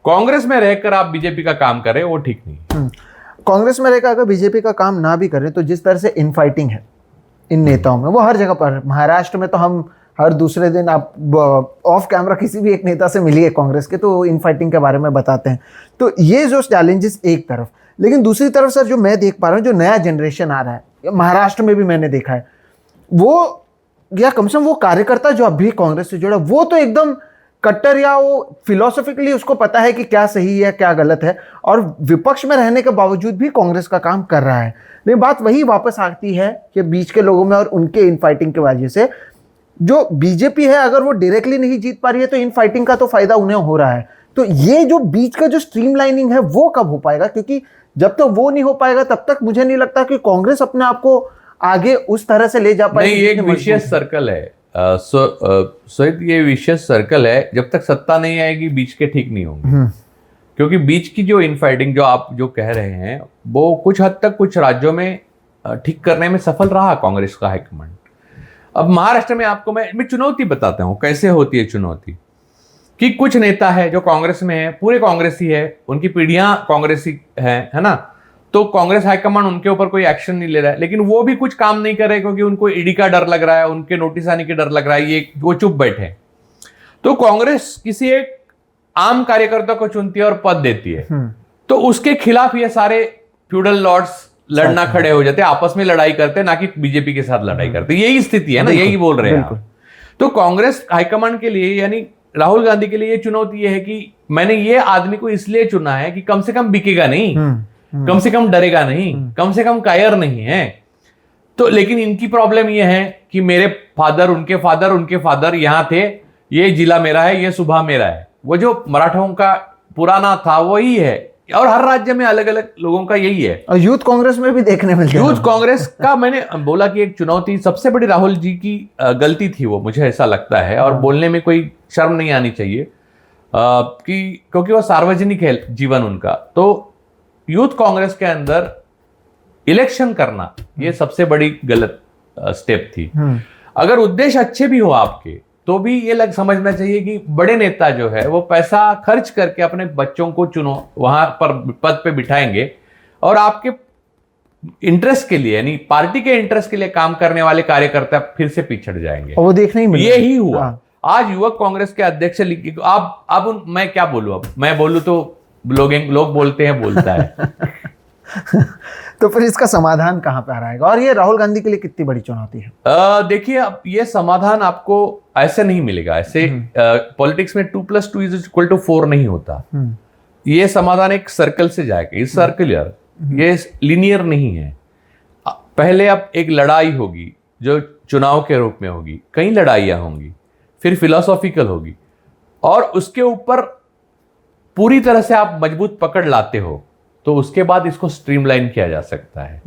कांग्रेस में रहकर आप बीजेपी का काम करें वो ठीक नहीं। कांग्रेस में रहकर अगर बीजेपी का काम ना भी करें तो जिस तरह से इनफाइटिंग है इन नेताओं में, वो हर जगह पर। महाराष्ट्र में तो हम हर दूसरे दिन, आप ऑफ कैमरा किसी भी एक नेता से मिलिए कांग्रेस के, तो इन फाइटिंग के बारे में बताते हैं। तो ये जो चैलेंजेस एक तरफ, लेकिन दूसरी तरफ सर जो मैं देख पा रहा हूँ, जो नया जनरेशन आ रहा है, महाराष्ट्र में भी मैंने देखा है, वो या कम से कम वो कार्यकर्ता जो अभी कांग्रेस से जुड़ा, वो तो एकदम कट्टर या वो फिलोसॉफिकली उसको पता है कि क्या सही है क्या गलत है, और विपक्ष में रहने के बावजूद भी कांग्रेस का काम कर रहा है। लेकिन बात वही वापस आती है कि बीच के लोगों में और उनके इन फाइटिंग की वजह से जो बीजेपी है, अगर वो डायरेक्टली नहीं जीत पा रही है तो इन फाइटिंग का तो फायदा उन्हें हो रहा है। तो ये जो बीच का जो स्ट्रीमलाइनिंग है वो कब हो पाएगा? क्योंकि जब तक वो नहीं हो पाएगा तब तक मुझे नहीं लगता कि कांग्रेस अपने आप को आगे उस तरह से ले जा पाएगी। नहीं, ये एक विशियस सर्कल है सोहित, ये विशियस सर्कल है। जब तक सत्ता नहीं आएगी बीच के ठीक नहीं होंगे, क्योंकि बीच की जो इनफाइटिंग जो आप जो कह रहे हैं वो कुछ हद तक कुछ राज्यों में ठीक करने में सफल रहा कांग्रेस का हाईकमांड। अब महाराष्ट्र में आपको मैं चुनौती बताता हूं कैसे होती है चुनौती, कि कुछ नेता है जो कांग्रेस में है, पूरे कांग्रेसी है, उनकी पीढ़ियां कांग्रेसी है ना, तो कांग्रेस हाईकमांड उनके ऊपर कोई एक्शन नहीं ले रहा है, लेकिन वो भी कुछ काम नहीं कर रहे क्योंकि उनको ईडी का डर लग रहा है, उनके नोटिस आने की डर लग रहा है, ये वो चुप बैठे। तो कांग्रेस किसी एक आम कार्यकर्ता को चुनती है और पद देती है, तो उसके खिलाफ ये सारे फ्यूडल लॉर्ड्स लड़ना खड़े हो जाते हैं, आपस में लड़ाई करते हैं, ना कि बीजेपी के साथ लड़ाई करते। यही स्थिति है ना, यही बोल रहे हैं। तो कांग्रेस हाईकमांड के लिए यानी राहुल गांधी के लिए ये चुनौती ये है कि मैंने ये आदमी को इसलिए चुना है कि कम से कम बिकेगा नहीं, कम से कम डरेगा नहीं, कम से कम कायर नहीं है। तो लेकिन इनकी प्रॉब्लम ये है कि मेरे फादर, उनके फादर यहां थे, ये जिला मेरा है, ये सूबा मेरा है। वो जो मराठों का पुराना था वही है, और हर राज्य में अलग अलग लोगों का यही है। और यूथ कांग्रेस में भी देखने मिलता है। यूथ कांग्रेस का मैंने बोला कि एक चुनौती सबसे बड़ी राहुल जी की गलती थी, वो मुझे ऐसा लगता है, और बोलने में कोई शर्म नहीं आनी चाहिए कि क्योंकि वो सार्वजनिक है जीवन उनका। तो यूथ कांग्रेस के अंदर इलेक्शन करना ये सबसे बड़ी गलत स्टेप थी। अगर उद्देश्य अच्छे भी हो आपके तो भी ये समझना चाहिए कि बड़े नेता जो है वो पैसा खर्च करके अपने बच्चों को चुनो, वहां पर पद पे बिठाएंगे, और आपके इंटरेस्ट के लिए यानी पार्टी के इंटरेस्ट के लिए काम करने वाले कार्यकर्ता फिर से पिछड़ जाएंगे। और वो देखने ही मिला। यही हुआ। आज युवक कांग्रेस के अध्यक्ष अब मैं क्या बोलूं, अब मैं बोलूं तो लोग बोलते हैं बोलता है। तो फिर इसका समाधान कहां पे आ रहेगा, और ये राहुल गांधी के लिए कितनी बड़ी चुनौती है? देखिए, अब ये समाधान आपको ऐसे नहीं मिलेगा। ऐसे पॉलिटिक्स में 2+2=4 नहीं होता। ये समाधान एक सर्कल से जाएगा, इस सर्कुलर, ये लीनियर नहीं है। पहले अब एक लड़ाई होगी जो चुनाव के रूप में होगी, कई लड़ाइयां होंगी, फिर फिलोसॉफिकल होगी, और उसके ऊपर पूरी तरह से आप मजबूत पकड़ लाते हो तो उसके बाद इसको स्ट्रीमलाइन किया जा सकता है।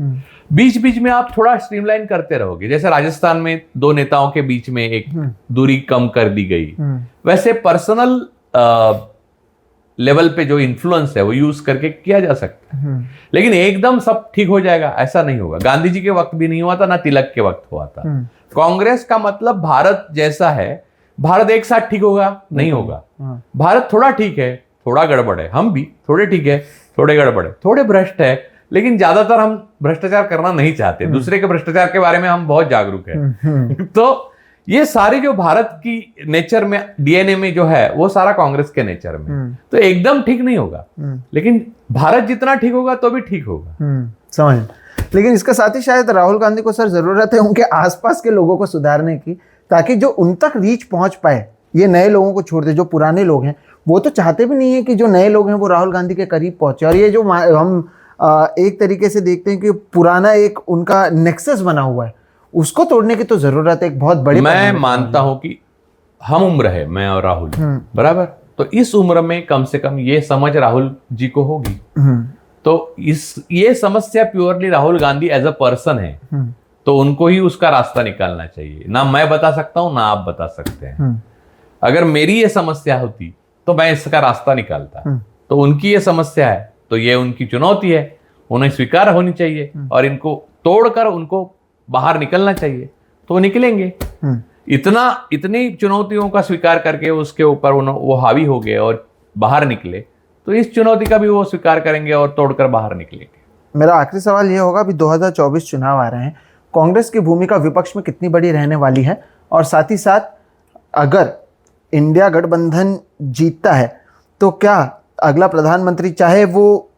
बीच बीच में आप थोड़ा स्ट्रीमलाइन करते रहोगे, जैसे राजस्थान में दो नेताओं के बीच में एक दूरी कम कर दी गई, वैसे पर्सनल लेवल पे जो इन्फ्लुएंस है वो यूज करके किया जा सकता है। लेकिन एकदम सब ठीक हो जाएगा ऐसा नहीं होगा। गांधी जी के वक्त भी नहीं हुआ था, ना तिलक के वक्त हुआ था। कांग्रेस का मतलब भारत जैसा है, भारत एक साथ ठीक होगा नहीं होगा। भारत थोड़ा ठीक है, थोड़ा गड़बड़ है, हम भी थोड़े ठीक है, थोड़े गड़बड़ है, थोड़े भ्रष्ट है, लेकिन ज्यादातर हम भ्रष्टाचार करना नहीं चाहते। दूसरे के भ्रष्टाचार के बारे में हम बहुत जागरूक हैं। तो ये सारी जो भारत की नेचर में, डीएनए में जो है, वो सारा कांग्रेस के नेचर में। तो एकदम ठीक नहीं होगा, लेकिन भारत जितना ठीक होगा तो भी ठीक होगा। समझ। लेकिन इसके साथ ही शायद राहुल गांधी को सर जरूरत है उनके आसपास के लोगों को सुधारने की, ताकि जो उन तक रीच पहुंच पाए। ये नए लोगों को छोड़ दे, जो पुराने लोग हैं वो तो चाहते भी नहीं है कि जो नए लोग हैं वो राहुल गांधी के करीब पहुंचे। और ये जो हम एक तरीके से देखते हैं कि पुराना एक उनका नेक्सस बना हुआ है, उसको तोड़ने की तो जरूरत है। एक बहुत बड़ी, मैं मानता हूं कि हम उम्र है, मैं और राहुल बराबर, तो इस उम्र में कम से कम ये समझ राहुल जी को होगी। तो ये समस्या purely Rahul Gandhi as a person है, तो उनको ही उसका रास्ता निकालना चाहिए। ना मैं बता सकता हूं, ना आप बता सकते हैं। अगर मेरी ये समस्या होती तो मैं इसका रास्ता निकालता, तो उनकी ये समस्या है तो ये उनकी चुनौती है, उन्हें स्वीकार होनी चाहिए, और इनको तोड़कर उनको बाहर निकलना चाहिए, तो वो निकलेंगे। इतनी चुनौतियों का स्वीकार करके उसके ऊपर वो हावी हो गए और बाहर निकले, तो इस चुनौती का भी वो स्वीकार करेंगे और तोड़कर बाहर निकलेंगे। मेरा आखिरी सवाल ये होगा, अभी 2024 चुनाव आ रहे हैं, कांग्रेस की भूमिका विपक्ष में कितनी बड़ी रहने वाली है? और साथ ही साथ अगर इंडिया गठबंधन जीतता है तो क्या अगला प्रधानमंत्री, चाहे वो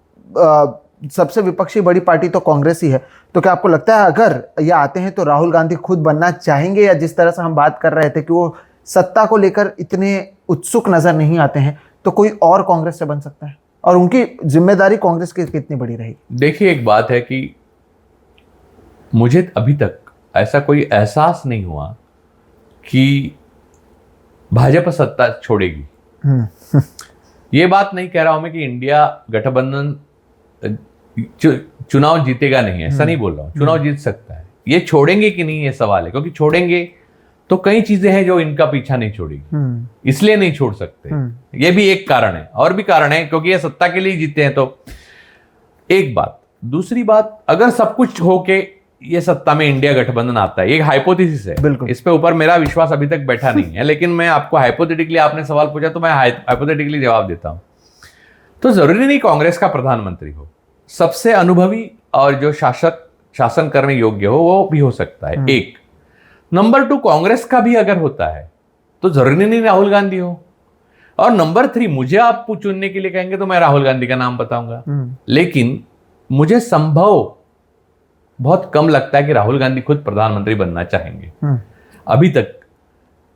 सबसे विपक्षी बड़ी पार्टी तो कांग्रेस ही है, तो क्या आपको लगता है अगर ये आते हैं तो राहुल गांधी खुद बनना चाहेंगे, या जिस तरह से हम बात कर रहे थे कि वो सत्ता को लेकर इतने उत्सुक नजर नहीं आते हैं, तो कोई और कांग्रेस से बन सकता है, और उनकी जिम्मेदारी कांग्रेस की कितनी बड़ी रहेगी? देखिए, एक बात है कि मुझे अभी तक ऐसा कोई एहसास नहीं हुआ कि भाजपा सत्ता छोड़ेगी। ये बात नहीं कह रहा हूं मैं कि इंडिया गठबंधन चुनाव जीतेगा नहीं, ऐसा नहीं बोल रहा हूं। चुनाव जीत सकता है, ये छोड़ेंगे कि नहीं ये सवाल है, क्योंकि छोड़ेंगे तो कई चीजें हैं जो इनका पीछा नहीं छोड़ेगी, इसलिए नहीं छोड़ सकते। ये भी एक कारण है, और भी कारण है, क्योंकि ये सत्ता के लिए जीते हैं। तो एक बात, दूसरी बात, अगर सब कुछ होके ये सत्ता में इंडिया गठबंधन आता है, ये हाइपोथेसिस है, बिल्कुल, इस पे ऊपर मेरा विश्वास अभी तक बैठा नहीं है, लेकिन मैं आपको हाइपोथेटिकली, आपने सवाल पूछा तो मैं हाइपोथेटिकली जवाब देता हूं। तो जरूरी नहीं कांग्रेस का प्रधानमंत्री हो, सबसे अनुभवी और जो शासन करने योग्य हो वो भी हो सकता है। एक नंबर 2, कांग्रेस का भी अगर होता है तो जरूरी नहीं राहुल गांधी हो। और नंबर 3, मुझे आप चुनने के लिए कहेंगे तो मैं राहुल गांधी का नाम बताऊंगा, लेकिन मुझे संभव बहुत कम लगता है कि राहुल गांधी खुद प्रधानमंत्री बनना चाहेंगे। अभी तक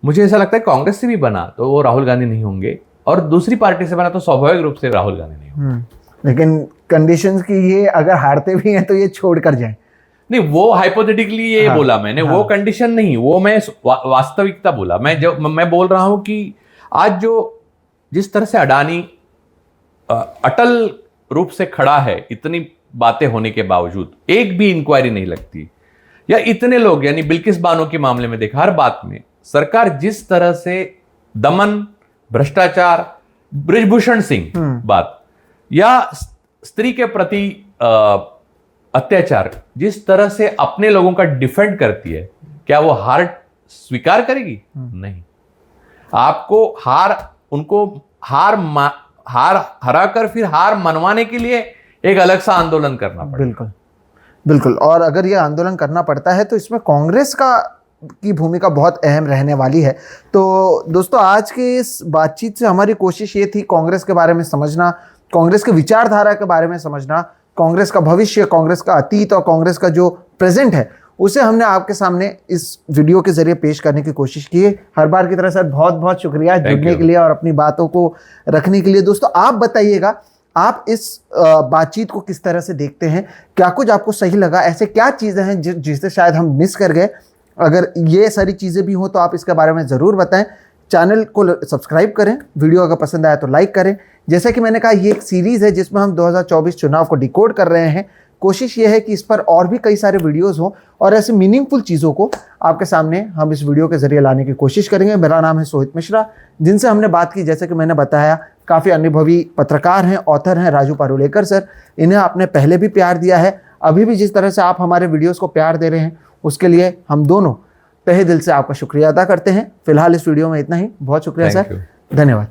मुझे ऐसा लगता है कांग्रेस से भी बना तो वो राहुल गांधी नहीं होंगे, और दूसरी पार्टी से बना तो स्वाभाविक रूप से राहुल गांधी नहीं होंगे। लेकिन कंडीशंस की ये, अगर हारते भी हैं तो ये छोड़ कर जाएं। नहीं, वो हाइपोथेटिकली ये बोला मैंने, वो कंडीशन नहीं, वो मैं वास्तविकता बोला। मैं बोल रहा हूं कि आज जिस तरह से अडानी अटल रूप से खड़ा है, इतनी बातें होने के बावजूद एक भी इंक्वायरी नहीं लगती, या इतने लोग, यानी बिल्किस बानो के मामले में देखा, हर बात में सरकार जिस तरह से दमन, भ्रष्टाचार, बृजभूषण सिंह बात, या स्त्री के प्रति अत्याचार, जिस तरह से अपने लोगों का डिफेंड करती है, क्या वो हार स्वीकार करेगी? नहीं। आपको उनको हरा कर फिर हार मनवाने के लिए एक अलग सा आंदोलन करना पड़ेगा। बिल्कुल बिल्कुल, और अगर ये आंदोलन करना पड़ता है तो इसमें कांग्रेस की भूमिका बहुत अहम रहने वाली है। तो दोस्तों, आज के इस बातचीत से हमारी कोशिश ये थी कांग्रेस के बारे में समझना, कांग्रेस के विचारधारा के बारे में समझना, कांग्रेस का भविष्य, कांग्रेस का अतीत और कांग्रेस का जो प्रेजेंट है उसे हमने आपके सामने इस वीडियो के जरिए पेश करने की कोशिश की है। हर बार की तरह सर बहुत बहुत शुक्रिया जुड़ने के लिए और अपनी बातों को रखने के लिए। दोस्तों, आप बताइएगा आप इस बातचीत को किस तरह से देखते हैं, क्या कुछ आपको सही लगा, ऐसे क्या चीज़ें हैं जिसे शायद हम मिस कर गए? अगर ये सारी चीज़ें भी हों तो आप इसके बारे में ज़रूर बताएं। चैनल को सब्सक्राइब करें, वीडियो अगर पसंद आया तो लाइक करें। जैसे कि मैंने कहा, ये एक सीरीज़ है जिसमें हम 2024 चुनाव को डिकोड कर रहे हैं। कोशिश ये है कि इस पर और भी कई सारे वीडियोस हों और ऐसे मीनिंगफुल चीज़ों को आपके सामने हम इस वीडियो के ज़रिए लाने की कोशिश करेंगे। मेरा नाम है सोहित मिश्रा, जिनसे हमने बात की, जैसे कि मैंने बताया, काफ़ी अनुभवी पत्रकार हैं, ऑथर हैं, राजू पारुलेकर सर। इन्हें आपने पहले भी प्यार दिया है, अभी भी जिस तरह से आप हमारे वीडियोज़ को प्यार दे रहे हैं उसके लिए हम दोनों तहे दिल से आपका शुक्रिया अदा करते हैं। फिलहाल इस वीडियो में इतना ही। बहुत शुक्रिया सर, धन्यवाद।